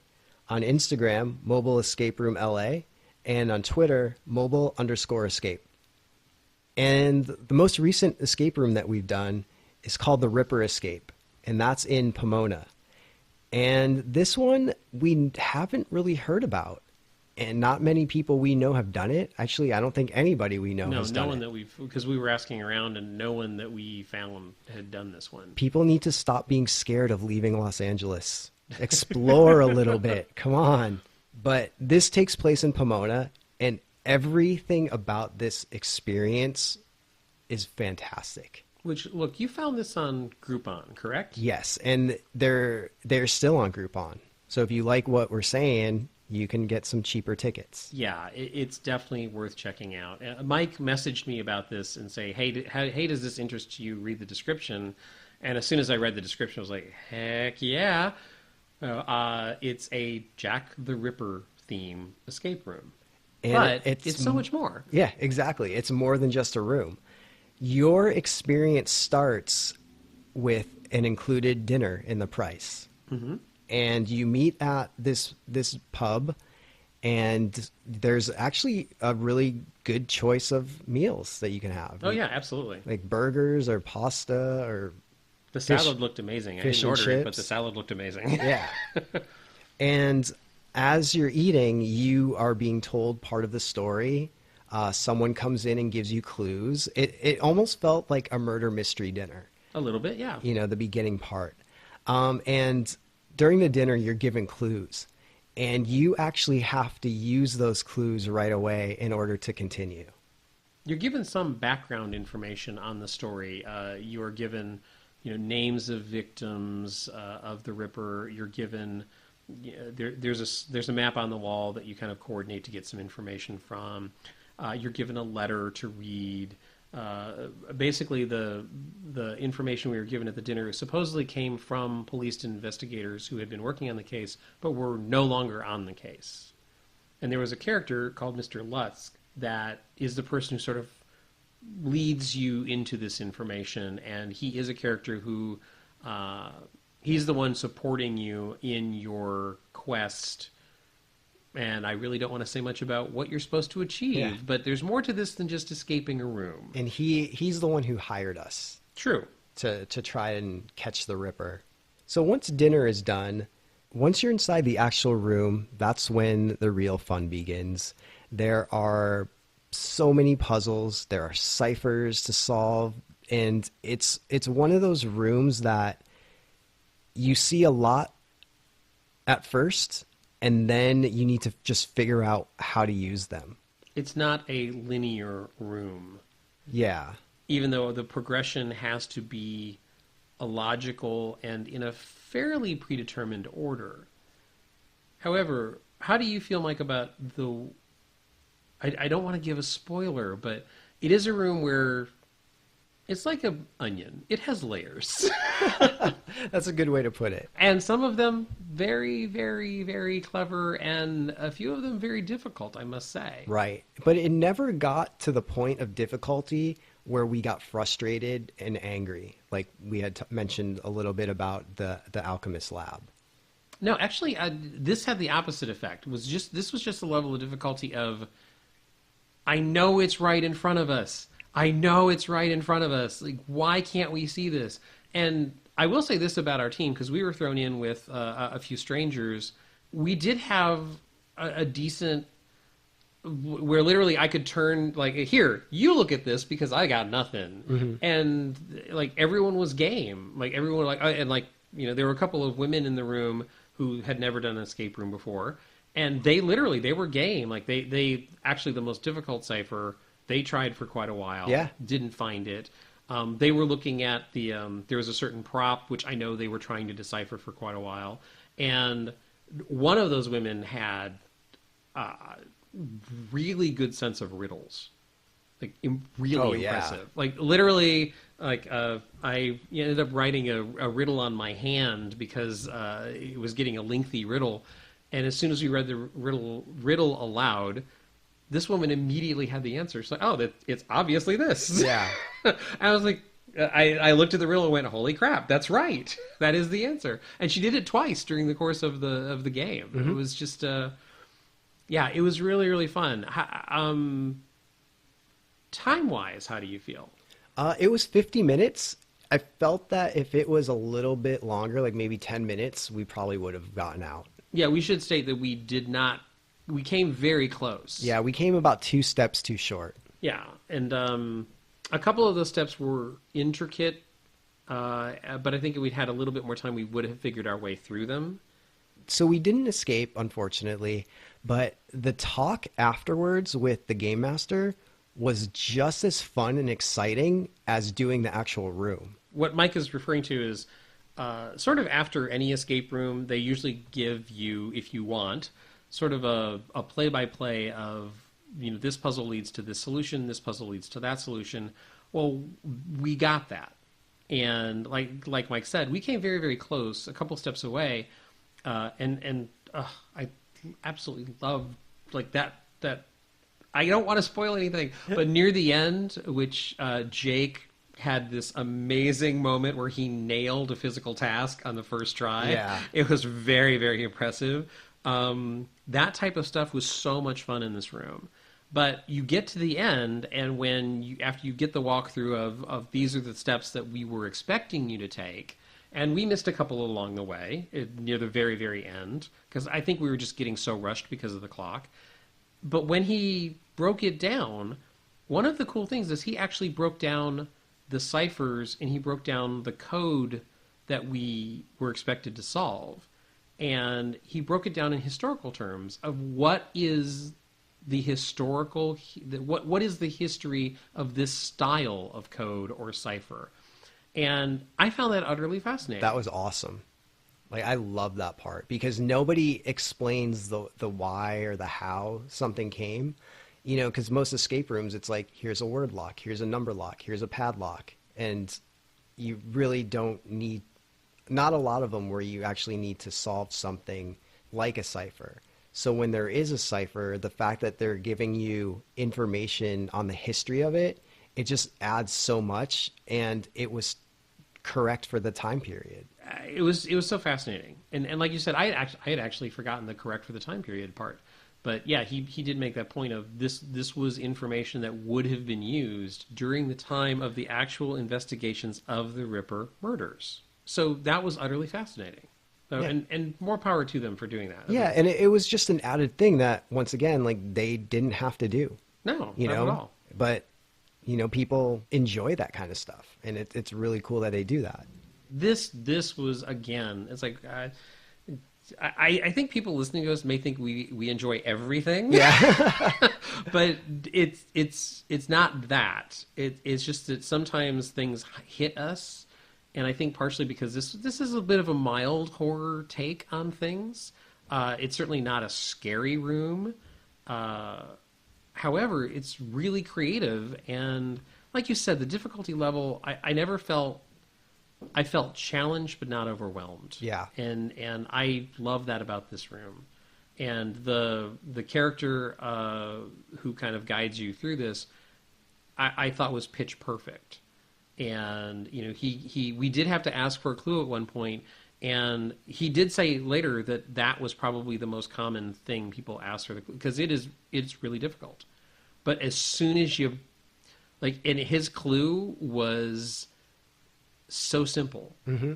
on Instagram, Mobile Escape Room LA, and on Twitter, mobile_escape. And the most recent escape room that we've done is called the Ripper Escape, and that's in Pomona. And this one we haven't really heard about. And not many people we know have done it. Actually, I don't think anybody we know has done it. No one that because we were asking around and no one that we found had done this one. People need to stop being scared of leaving Los Angeles. Explore a little bit. Come on. But this takes place in Pomona, and everything about this experience is fantastic. Which, look, you found this on Groupon, correct? Yes, and they're still on Groupon. So if you like what we're saying, you can get some cheaper tickets. Yeah, it's definitely worth checking out. Mike messaged me about this and say, hey, does this interest you? Read the description. And as soon as I read the description, I was like, heck yeah. It's a Jack the Ripper theme escape room. And but it's so much more. Yeah, exactly. It's more than just a room. Your experience starts with an included dinner in the price. Mm-hmm. And you meet at this pub, and there's actually a really good choice of meals that you can have. Oh, yeah, absolutely. Like burgers or pasta or the salad looked amazing. I didn't order it, but the salad looked amazing. Yeah. And as you're eating, you are being told part of the story. Someone comes in and gives you clues. It almost felt like a murder mystery dinner. A little bit, yeah. You know, the beginning part. And during the dinner, you're given clues, and you actually have to use those clues right away in order to continue. You're given some background information on the story. You are given, names of victims of the Ripper. You're given there's a map on the wall that you kind of coordinate to get some information from. You're given a letter to read. Basically, the information we were given at the dinner supposedly came from police investigators who had been working on the case, but were no longer on the case. And there was a character called Mr. Lusk that is the person who sort of leads you into this information, and he is a character who he's the one supporting you in your quest. And I really don't want to say much about what you're supposed to achieve, but there's more to this than just escaping a room. And he's the one who hired us. True. To try and catch the Ripper. So once dinner is done, once you're inside the actual room, that's when the real fun begins. There are so many puzzles. There are ciphers to solve. And it's one of those rooms that you see a lot at first, and then you need to just figure out how to use them. It's not a linear room. Yeah. Even though the progression has to be a logical and in a fairly predetermined order. However, how do you feel, Mike, about the... I don't want to give a spoiler, but it is a room where it's like an onion. It has layers. That's a good way to put it. And some of them very, very, very clever, and a few of them very difficult, I must say. Right. But it never got to the point of difficulty where we got frustrated and angry, like we had mentioned a little bit about the Alchemist Lab. No, actually, this had the opposite effect. This was just a level of difficulty of, I know it's right in front of us. I know it's right in front of us. Like, why can't we see this? And I will say this about our team, because we were thrown in with a few strangers. We did have a decent, where literally I could turn, like, here, you look at this because I got nothing. Mm-hmm. And, like, everyone was game. Like, everyone, like, and, like, there were a couple of women in the room who had never done an escape room before, and they were game. Like they actually, the most difficult cipher they tried for quite a while. Yeah. Didn't find it. They were looking at there was a certain prop which I know they were trying to decipher for quite a while, and one of those women had really good sense of riddles, like really impressive. Like literally, like I ended up writing a riddle on my hand because it was getting a lengthy riddle, and as soon as we read the riddle aloud, this woman immediately had the answer. She's like, "Oh, it's obviously this." Yeah. I was like, I looked at the riddle and went, "Holy crap, that's right. That is the answer." And she did it twice during the course of the game. Mm-hmm. It was just, yeah, it was really, really fun. Time-wise, how do you feel? It was 50 minutes. I felt that if it was a little bit longer, like maybe 10 minutes, we probably would have gotten out. Yeah, we should state that we we came very close. Yeah, we came about 2 steps too short. Yeah, and a couple of those steps were intricate, but I think if we'd had a little bit more time, we would have figured our way through them. So we didn't escape, unfortunately, but the talk afterwards with the game master was just as fun and exciting as doing the actual room. What Mike is referring to is sort of after any escape room, they usually give you, if you want, sort of a play-by-play of, this puzzle leads to this solution, this puzzle leads to that solution. Well, we got that. And like Mike said, we came very, very close, a couple steps away. And I absolutely love like that. I don't want to spoil anything, but near the end, which Jake had this amazing moment where he nailed a physical task on the first try. Yeah. It was very, very impressive. That type of stuff was so much fun in this room. But you get to the end, and after you get the walkthrough of these are the steps that we were expecting you to take, and we missed a couple along the way near the very, very end, because I think we were just getting so rushed because of the clock. But when he broke it down, one of the cool things is he actually broke down the ciphers, and he broke down the code that we were expected to solve. And he broke it down in historical terms of what is the historical, what is the history of this style of code or cipher. And I found that utterly fascinating. That was awesome. Like, I love that part because nobody explains the why or the how something came. Because most escape rooms, it's like, here's a word lock, here's a number lock, here's a padlock. And you really don't need, not a lot of them where you actually need to solve something like a cipher. So when there is a cipher, the fact that they're giving you information on the history of it, it just adds so much, and it was correct for the time period. It was so fascinating. And like you said, I had actually forgotten the correct for the time period part. But yeah, he did make that point of this was information that would have been used during the time of the actual investigations of the Ripper murders. So that was utterly fascinating. So, yeah. And more power to them for doing that. Yeah, and it was just an added thing that, once again, like, they didn't have to do. No, not at all. But, people enjoy that kind of stuff, and it's really cool that they do that. This was, again, it's like... I think people listening to us may think we enjoy everything. Yeah. But it's not that. It's just that sometimes things hit us. And I think partially because this is a bit of a mild horror take on things. It's certainly not a scary room. However, it's really creative. And like you said, the difficulty level, I never felt... I felt challenged but not overwhelmed. Yeah. And I love that about this room. And the character who kind of guides you through this, I thought was pitch perfect. And we did have to ask for a clue at one point, and he did say later that was probably the most common thing people ask for the clue, because it's really difficult. But as soon as you and his clue was so simple. Mm-hmm.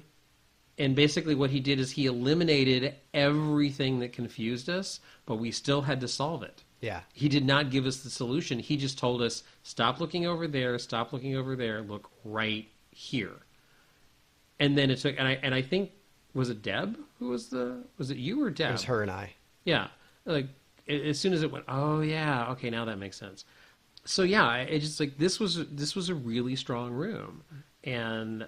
And basically what he did is he eliminated everything that confused us, but we still had to solve it. Yeah. He did not give us the solution. He just told us, stop looking over there, look right here. And then it took, and I think was it Deb who was it you or Deb? It was her and I. Yeah. Like, as soon as it went, oh yeah, okay, now that makes sense. So yeah, it's just like, this was a really strong room. And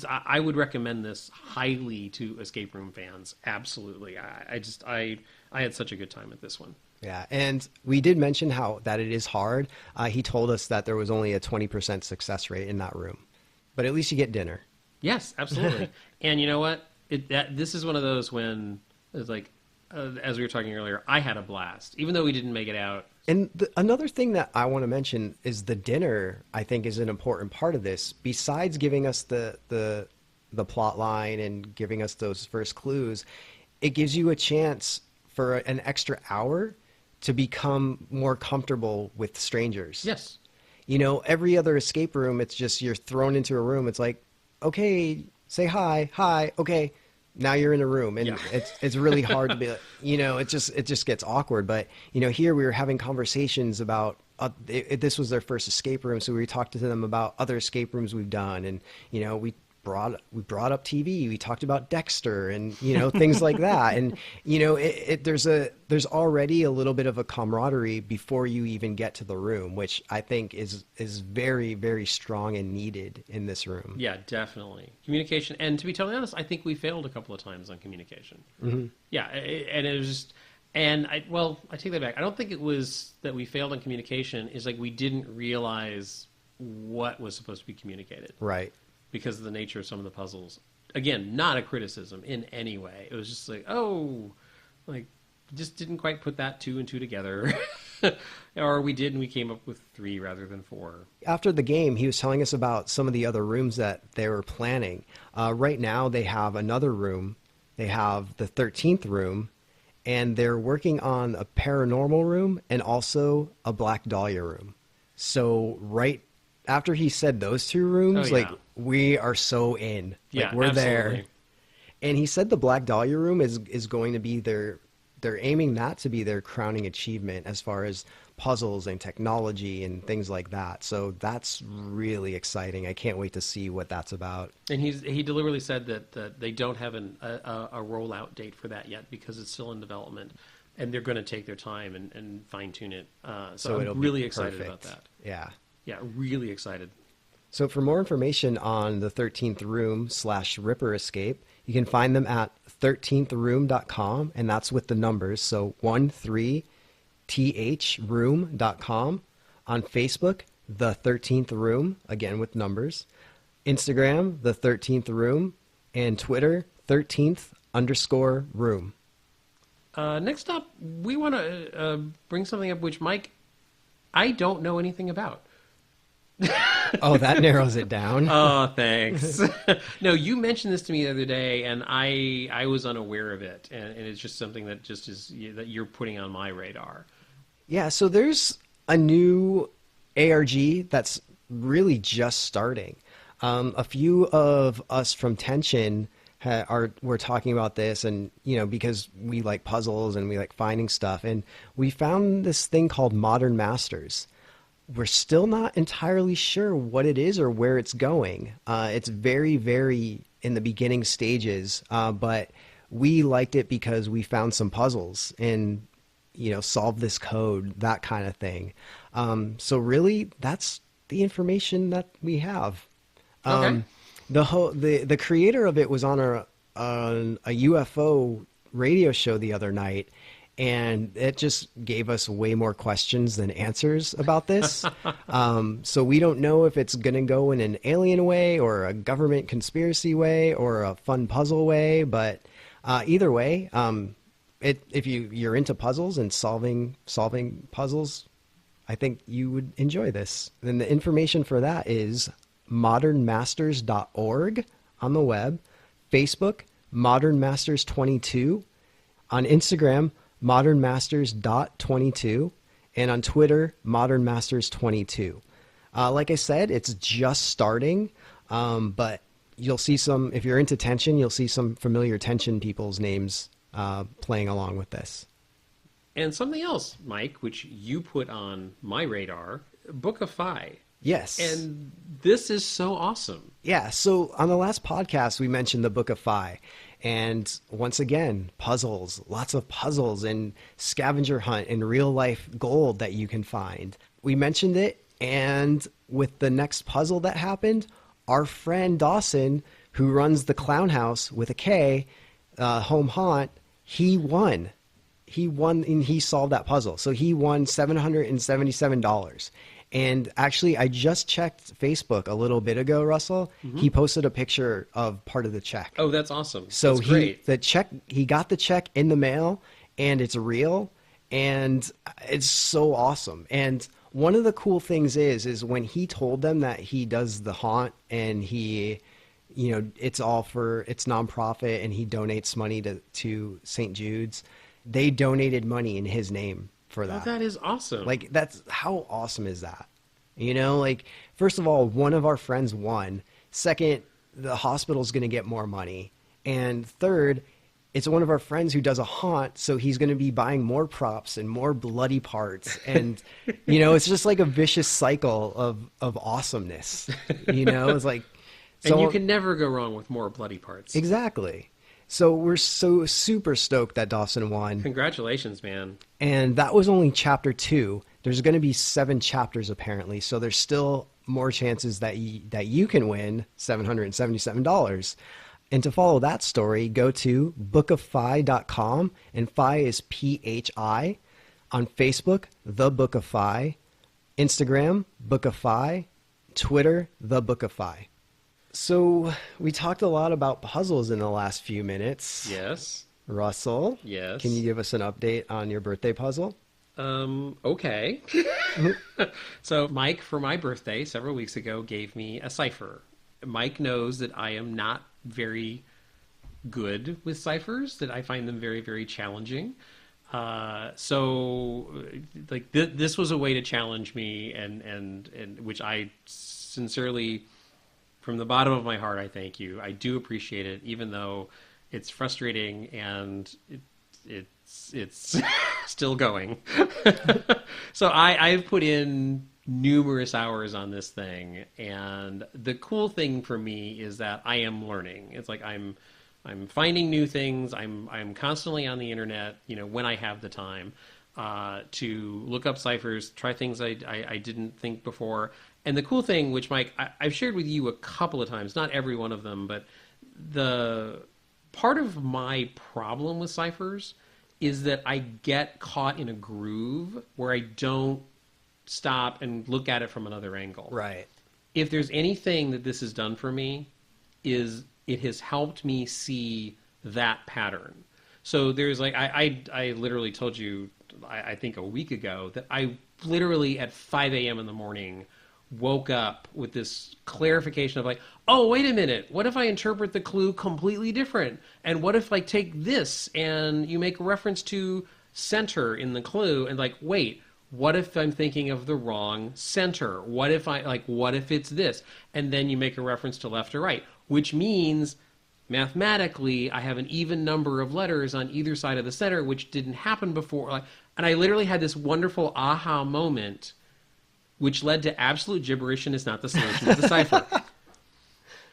I would recommend this highly to escape room fans. Absolutely. I had such a good time at this one. Yeah, and we did mention how that it is hard. He told us that there was only a 20% success rate in that room, but at least you get dinner. Yes, absolutely. And you know what? This is one of those when it's like, as we were talking earlier, I had a blast, even though we didn't make it out. And another thing that I want to mention is the dinner, I think, is an important part of this. Besides giving us the plot line and giving us those first clues, it gives you a chance for an extra hour to become more comfortable with strangers. Yes. You know, every other escape room, it's just you're thrown into a room. It's like, okay, say hi, okay. Now you're in a room, and it's really hard to be, you know, it just gets awkward. But, you know, here we were having conversations about, this was their first escape room. So we talked to them about other escape rooms we've done. And, you know, we brought up TV. We talked about Dexter and, you know, things like that. And, you know, there's already a little bit of a camaraderie before you even get to the room, which I think is very, very strong and needed in this room. Yeah, definitely. Communication. And to be totally honest, I think we failed a couple of times on communication. Mm-hmm. Yeah. And it was just, and I take that back. I don't think it was that we failed on communication. It's like we didn't realize what was supposed to be communicated. Right. Because of the nature of some of the puzzles. Again, not a criticism in any way. It was just like, just didn't quite put that 2 and 2 together. Or we did, and we came up with 3 rather than 4. After the game, he was telling us about some of the other rooms that they were planning. Right now, they have another room. They have the 13th room, and they're working on a paranormal room and also a Black Dahlia room. So right after he said those 2 rooms, we are so in. Like, we're absolutely there. And he said the Black Dahlia room is going to be they're aiming that to be their crowning achievement as far as puzzles and technology and things like that. So that's really exciting. I can't wait to see what that's about. And he deliberately said that they don't have a rollout date for that yet because it's still in development, and they're going to take their time and fine tune it. So I'm really excited about that. Yeah. Yeah, really excited. So for more information on the 13th Room / Ripper Escape, you can find them at 13throom.com, and that's with the numbers. So 13throom.com. On Facebook, The 13th Room, again with numbers. Instagram, The 13th Room, and Twitter, 13th_room. Next up, we want to bring something up which, Mike, I don't know anything about. Oh, that narrows it down. Oh, thanks. No, you mentioned this to me the other day, and I was unaware of it, and it's just something that just is that you're putting on my radar. Yeah, so there's a new ARG that's really just starting. A few of us from Tension we're talking about this, and you know, because we like puzzles and we like finding stuff, and we found this thing called Modern Masters. We're still not entirely sure what it is or where it's going. It's very, very in the beginning stages, but we liked it because we found some puzzles and, you know, solved this code, that kind of thing. So really, that's the information that we have. Okay. The creator of it was on a UFO radio show the other night, and it just gave us way more questions than answers about this. So we don't know if it's going to go in an alien way or a government conspiracy way or a fun puzzle way. But either way, if you're into puzzles and solving puzzles, I think you would enjoy this. Then the information for that is modernmasters.org on the web, Facebook, modernmasters22, on Instagram, modernmasters.22, and on Twitter, modernmasters22. Like I said, it's just starting, but you'll see some, if you're into Tension, you'll see some familiar Tension people's names playing along with this. And something else, Mike, which you put on my radar, Book of Phi. Yes. And this is so awesome. Yeah, so on the last podcast, we mentioned the Book of Phi. And once again, puzzles, lots of puzzles and scavenger hunt and real life gold that you can find. We mentioned it, and with the next puzzle that happened, our friend Dawson, who runs the Klownhouse with a K, Home Haunt, he won. He won and he solved that puzzle. So he won $777. And actually, I just checked Facebook a little bit ago, Russell. He posted a picture of part of the check. Oh, that's awesome. So that's great. he got the check in the mail, and it's real, and it's so awesome. And one of the cool things is when he told them that he does the haunt and he, it's nonprofit and he donates money to St. Jude's, they donated money in his name for that. Oh, that is awesome. Like, that's how awesome is that? Like, first of all, one of our friends won. Second, the hospital's going to get more money. And third, it's one of our friends who does a haunt, so he's going to be buying more props and more bloody parts. And, it's just like a vicious cycle of awesomeness. It's like... So, and you can never go wrong with more bloody parts. Exactly. So we're so super stoked that Dawson won. Congratulations, man. And that was only chapter 2. There's going to be 7 chapters apparently, so there's still more chances that you can win $777. And to follow that story, go to bookofphi.com, and Phi is PHI. On Facebook, The Book of Phi. Instagram, Book of Phi. Twitter, The Book of Phi. So we talked a lot about puzzles in the last few minutes. Yes. Russell? Yes. Can you give us an update on your birthday puzzle? Okay. So Mike, for my birthday several weeks ago, gave me a cipher. Mike knows that I am not very good with ciphers, that I find them very, very challenging. So like this was a way to challenge me, and which I sincerely, from the bottom of my heart, I thank you. I do appreciate it, even though it's frustrating and it's still going. So I've put in numerous hours on this thing, and the cool thing for me is that I am learning. It's like I'm finding new things. I'm constantly on the internet, when I have the time, to look up ciphers, try things I didn't think before. And the cool thing, which Mike, I've shared with you a couple of times, not every one of them, but the part of my problem with ciphers is that I get caught in a groove where I don't stop and look at it from another angle. Right. If there's anything that this has done for me, is it has helped me see that pattern. So there's like, I literally told you, I think a week ago, that I literally at 5 a.m. in the morning woke up with this clarification of like, oh, wait a minute, what if I interpret the clue completely different? And what if I take this and you make a reference to center in the clue, and like, wait, what if I'm thinking of the wrong center? What if it's this? And then you make a reference to left or right, which means mathematically I have an even number of letters on either side of the center, which didn't happen before. And I literally had this wonderful aha moment, which led to absolute gibberish and is not the solution to the cipher.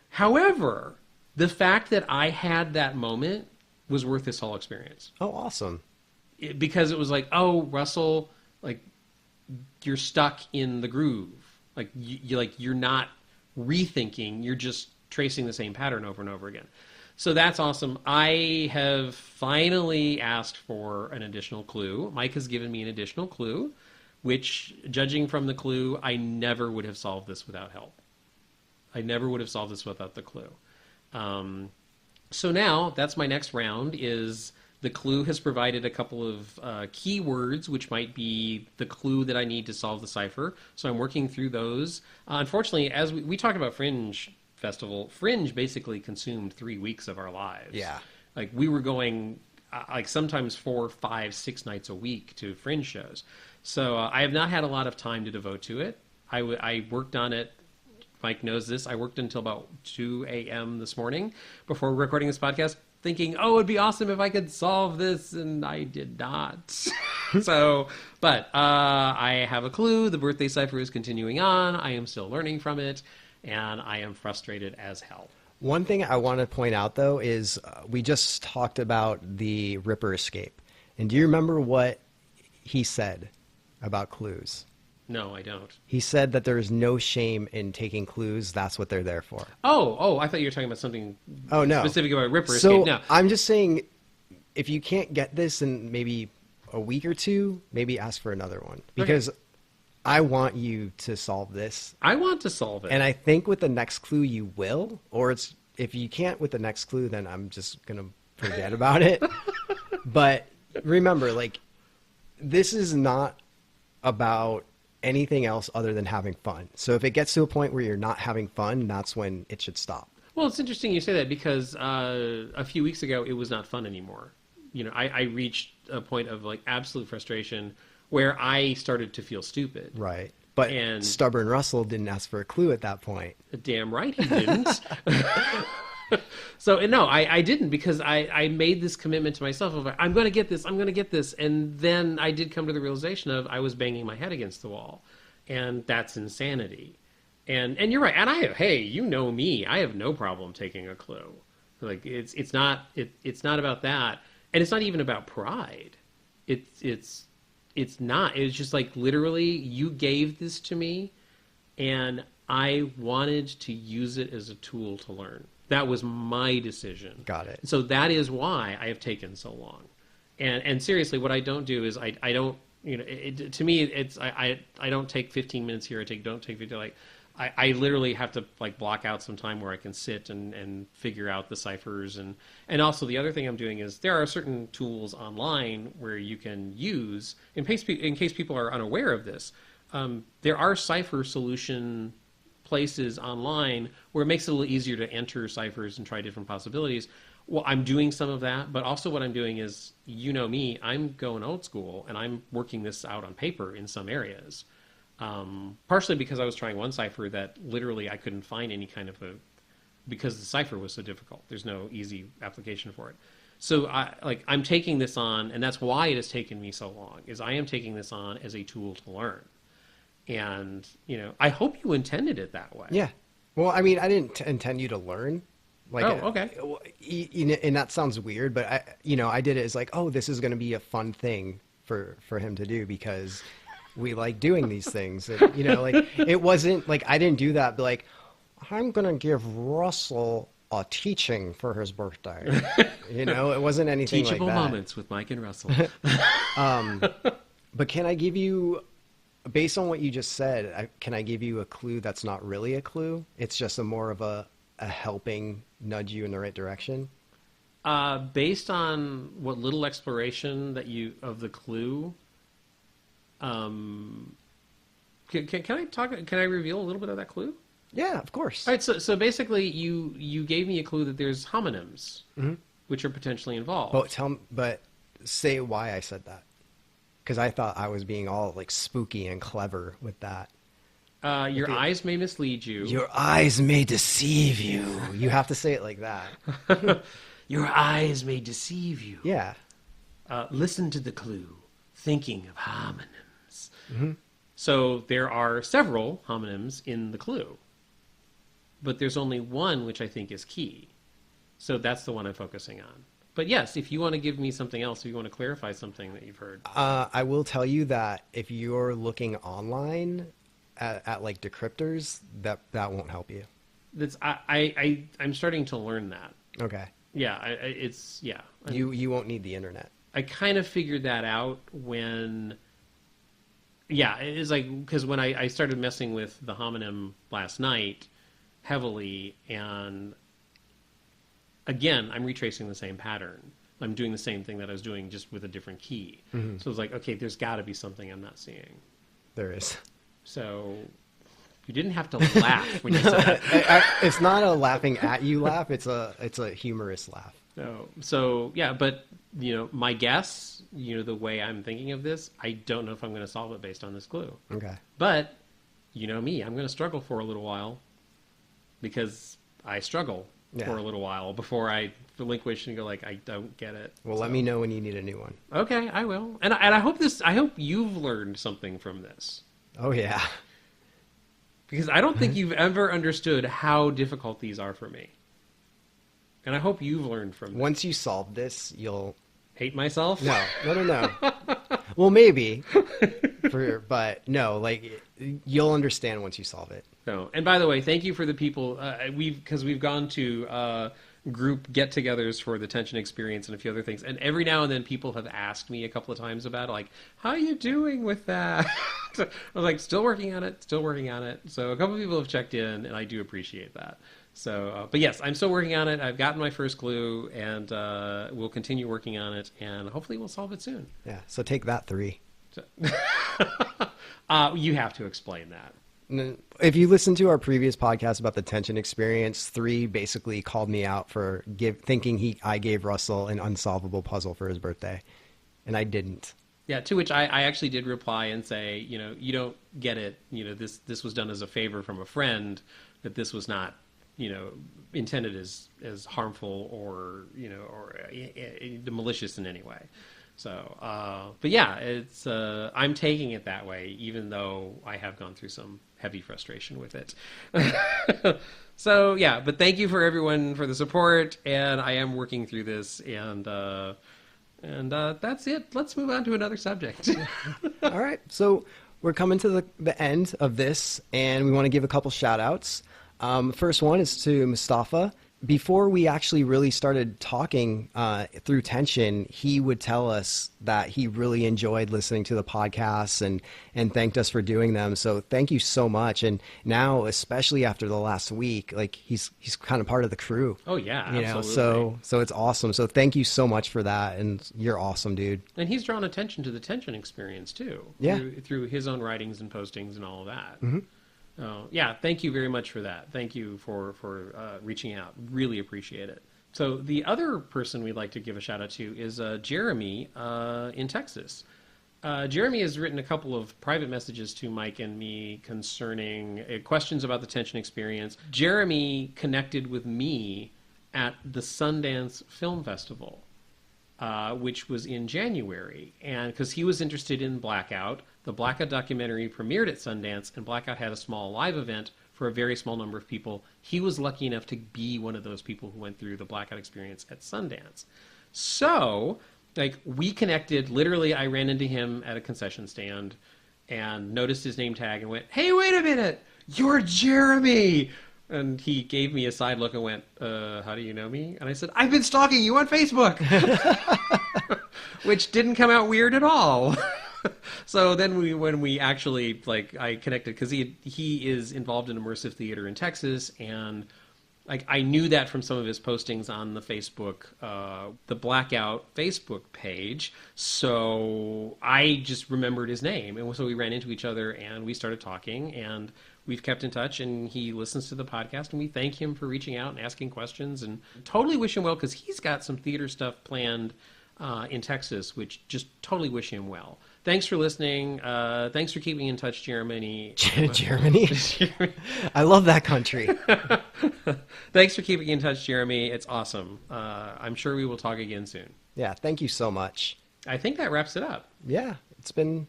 However, the fact that I had that moment was worth this whole experience. Oh, awesome. Because it was like, oh, Russell, like, you're stuck in the groove. Like, you're not rethinking, you're just tracing the same pattern over and over again. So that's awesome. I have finally asked for an additional clue. Mike has given me an additional clue, which, judging from the clue, I never would have solved this without help. I never would have solved this without the clue. So now, that's my next round, is the clue has provided a couple of keywords, which might be the clue that I need to solve the cipher. So I'm working through those. Unfortunately, as we talked about Fringe Festival, Fringe basically consumed 3 weeks of our lives. Yeah. Like, we were going, like, sometimes 4, 5, 6 nights a week to Fringe shows. So I have not had a lot of time to devote to it. I worked on it. Mike knows this. I worked until about 2 a.m. this morning before recording this podcast, thinking, oh, it'd be awesome if I could solve this, and I did not. But I have a clue. The birthday cipher is continuing on. I am still learning from it, and I am frustrated as hell. One thing I want to point out, though, is we just talked about the Ripper escape. And do you remember what he said about clues? No, I don't. He said that there is no shame in taking clues. That's what they're there for. Oh, I thought you were talking about something specific about Ripper So escape. No. I'm just saying, if you can't get this in maybe a week or two, maybe ask for another one. Because I want you to solve this. I want to solve it. And I think with the next clue you will. Or if you can't with the next clue, then I'm just going to forget about it. But remember, like, this is not about anything else other than having fun. So if it gets to a point where you're not having fun, that's when it should stop. Well, it's interesting you say that because a few weeks ago it was not fun anymore. You know, I reached a point of like absolute frustration where I started to feel stupid. Right. But stubborn Russell didn't ask for a clue at that point. Damn right he didn't. So no, I didn't, because I made this commitment to myself of I'm going to get this, and then I did come to the realization of I was banging my head against the wall, and that's insanity. And you're right, and hey, you know me, I have no problem taking a clue. Like it's not about that, and it's not even about pride. It's not. It's just like literally you gave this to me, and I wanted to use it as a tool to learn. That was my decision. Got it. So that is why I have taken so long. And seriously, what I don't do is I don't, you know, to me, it's, I don't take 15 minutes here. Don't take 15, like, I literally have to like block out some time where I can sit and figure out the ciphers. And also the other thing I'm doing is there are certain tools online where you can use, in case people are unaware of this, there are cipher solution places online where it makes it a little easier to enter ciphers and try different possibilities. Well, I'm doing some of that, but also what I'm doing is, you know me, I'm going old school, and I'm working this out on paper in some areas. Partially because I was trying one cipher that literally I couldn't find any kind of because the cipher was so difficult. There's no easy application for it. So I'm taking this on, and that's why it has taken me so long, is I am taking this on as a tool to learn. And, you know, I hope you intended it that way. Yeah. Well, I mean, I didn't intend you to learn. Like, okay. And that sounds weird, but I did it as like, oh, this is going to be a fun thing for him to do because we like doing these things. And, you know, like it wasn't like I didn't do that, but like I'm going to give Russell a teaching for his birthday. You know, it wasn't anything Teachable like that. Moments with Mike and Russell. But can I give you, based on what you just said, can I give you a clue that's not really a clue? It's just more of a helping nudge you in the right direction? Based on what little exploration of the clue, can I reveal a little bit of that clue? Yeah, of course. All right, so basically you gave me a clue that there's homonyms, which are potentially involved. But say why I said that. Because I thought I was being all like spooky and clever with that. Your eyes may mislead you. Your eyes may deceive you. You have to say it like that. Your eyes may deceive you. Yeah. Listen to the clue. Thinking of homonyms. Mm-hmm. So there are several homonyms in the clue. But there's only one which I think is key. So that's the one I'm focusing on. But yes, if you want to give me something else, if you want to clarify something that you've heard. I will tell you that if you're looking online at like decryptors, that won't help you. I'm starting to learn that. Okay. Yeah, You won't need the internet. I kind of figured that out when... Yeah, it's like, because when I started messing with the homonym last night heavily, and again, I'm retracing the same pattern. I'm doing the same thing that I was doing, just with a different key. Mm-hmm. So it's like, okay, there's got to be something I'm not seeing. There is. So you didn't have to laugh when you said that. It's not a laughing at you laugh. It's a humorous laugh. No. So yeah, but you know, my guess, you know, the way I'm thinking of this, I don't know if I'm going to solve it based on this clue. Okay. But you know me, I'm going to struggle for a little while because I struggle for a little while before I relinquish and go like, I don't get it. Well, let me know when you need a new one. Okay, I will. And I hope you've learned something from this. Oh yeah. Because I don't think you've ever understood how difficult these are for me. And I hope you've learned from this. Once you solve this, you'll Hate myself? No. Well, maybe, but no, like you'll understand once you solve it. No. And by the way, thank you for the people because we've gone to group get-togethers for the Tension Experience and a few other things, and every now and then people have asked me a couple of times about like, how are you doing with that? I was like, still working on it. So a couple of people have checked in, and I do appreciate that. So, but yes, I'm still working on it. I've gotten my first clue, and we'll continue working on it, and hopefully we'll solve it soon. Yeah. So take that 3. So, you have to explain that. If you listen to our previous podcast about the Tension Experience, 3 basically called me out for thinking I gave Russell an unsolvable puzzle for his birthday, and I didn't. Yeah, to which I actually did reply and say, you don't get it. This was done as a favor from a friend, that this was not, intended as harmful or malicious in any way. So, but yeah, it's I'm taking it that way, even though I have gone through some heavy frustration with it. So yeah, but thank you for everyone for the support, and I am working through this, and that's it. Let's move on to another subject. All right, so we're coming to the end of this, and we want to give a couple shout outs. First one is to Mustafa. Before we actually really started talking through Tension, he would tell us that he really enjoyed listening to the podcasts and thanked us for doing them. So thank you so much. And now, especially after the last week, like he's kind of part of the crew. Oh yeah, absolutely. So it's awesome. So thank you so much for that. And you're awesome, dude. And he's drawn attention to the Tension Experience too. Yeah. Through his own writings and postings and all of that. Mm-hmm. Yeah, thank you very much for that. Thank you for reaching out. Really appreciate it. So the other person we'd like to give a shout out to is Jeremy in Texas. Jeremy has written a couple of private messages to Mike and me concerning questions about the Tension Experience. Jeremy connected with me at the Sundance Film Festival, which was in January, and because he was interested in Blackout. The Blackout documentary premiered at Sundance, and Blackout had a small live event for a very small number of people. He was lucky enough to be one of those people who went through the Blackout experience at Sundance. So, we connected. Literally, I ran into him at a concession stand and noticed his name tag and went, "Hey, wait a minute! You're Jeremy!" And he gave me a side look and went, how do you know me? And I said, "I've been stalking you on Facebook!" Which didn't come out weird at all. So then when we actually, I connected, because he is involved in immersive theater in Texas, and I knew that from some of his postings on the Facebook, the Blackout Facebook page. So I just remembered his name. And so we ran into each other and we started talking, and we've kept in touch, and he listens to the podcast, and we thank him for reaching out and asking questions, and totally wish him well, because he's got some theater stuff planned in Texas, which just totally wish him well. Thanks for listening. Thanks for keeping in touch, Germany. Germany? I love that country. Thanks for keeping in touch, Jeremy. It's awesome. I'm sure we will talk again soon. Yeah, thank you so much. I think that wraps it up. Yeah, it's been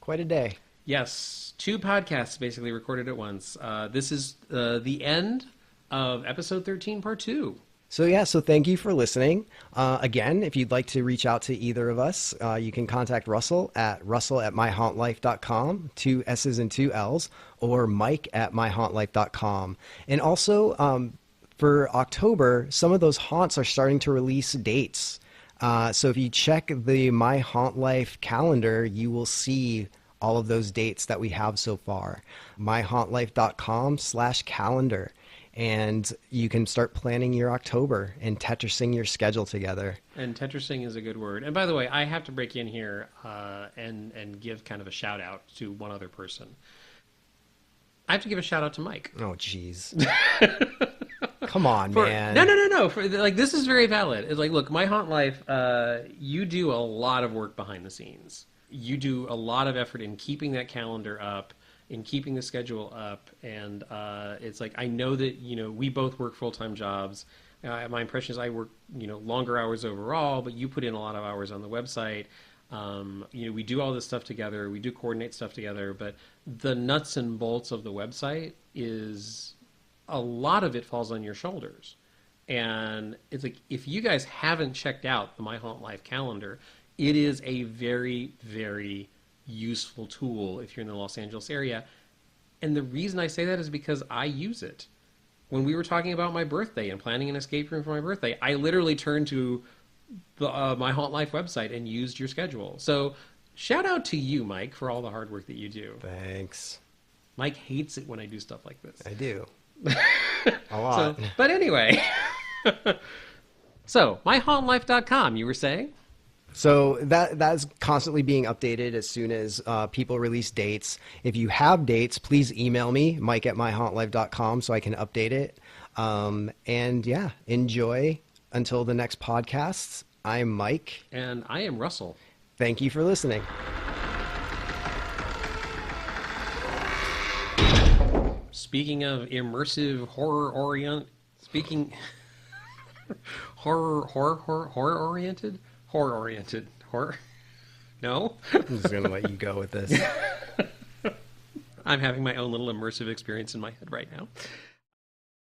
quite a day. Yes, 2 podcasts basically recorded at once. This is the end of episode 13, part 2. So thank you for listening. Again, if you'd like to reach out to either of us, you can contact Russell at russell@myhauntlife.com, 2 S's and 2 L's, or Mike at myhauntlife.com. And also, for October, some of those haunts are starting to release dates. So if you check the My Haunt Life calendar, you will see all of those dates that we have so far. myhauntlife.com/calendar. And you can start planning your October and Tetrising your schedule together. And Tetrising is a good word. And by the way, I have to break in here and give kind of a shout out to one other person. I have to give a shout out to Mike. Oh, jeez. Come on, man. No. This is very valid. It's look, My Haunt Life, you do a lot of work behind the scenes. You do a lot of effort in keeping that calendar up, in keeping the schedule up, and it's I know that we both work full-time jobs. My impression is I work longer hours overall, but you put in a lot of hours on the website. We do all this stuff together, we do coordinate stuff together, but the nuts and bolts of the website is a lot of it falls on your shoulders. And it's like, if you guys haven't checked out the My Haunt Life calendar, it is a very, very useful tool if you're in the Los Angeles area. And the reason I say that is because I use it. When we were talking about my birthday and planning an escape room for my birthday, I literally turned to the My Haunt Life website and used your schedule. So shout out to you, Mike, for all the hard work that you do. Thanks. Mike hates it when I do stuff like this. I do. A lot. But anyway. So, myhauntlife.com, you were saying? So that's constantly being updated as soon as people release dates. If you have dates, please email me, mike@myhauntlife.com, so I can update it. And yeah, enjoy until the next podcast. I'm Mike. And I am Russell. Thank you for listening. Speaking of immersive horror oriented. No? I'm just going to let you go with this. I'm having my own little immersive experience in my head right now.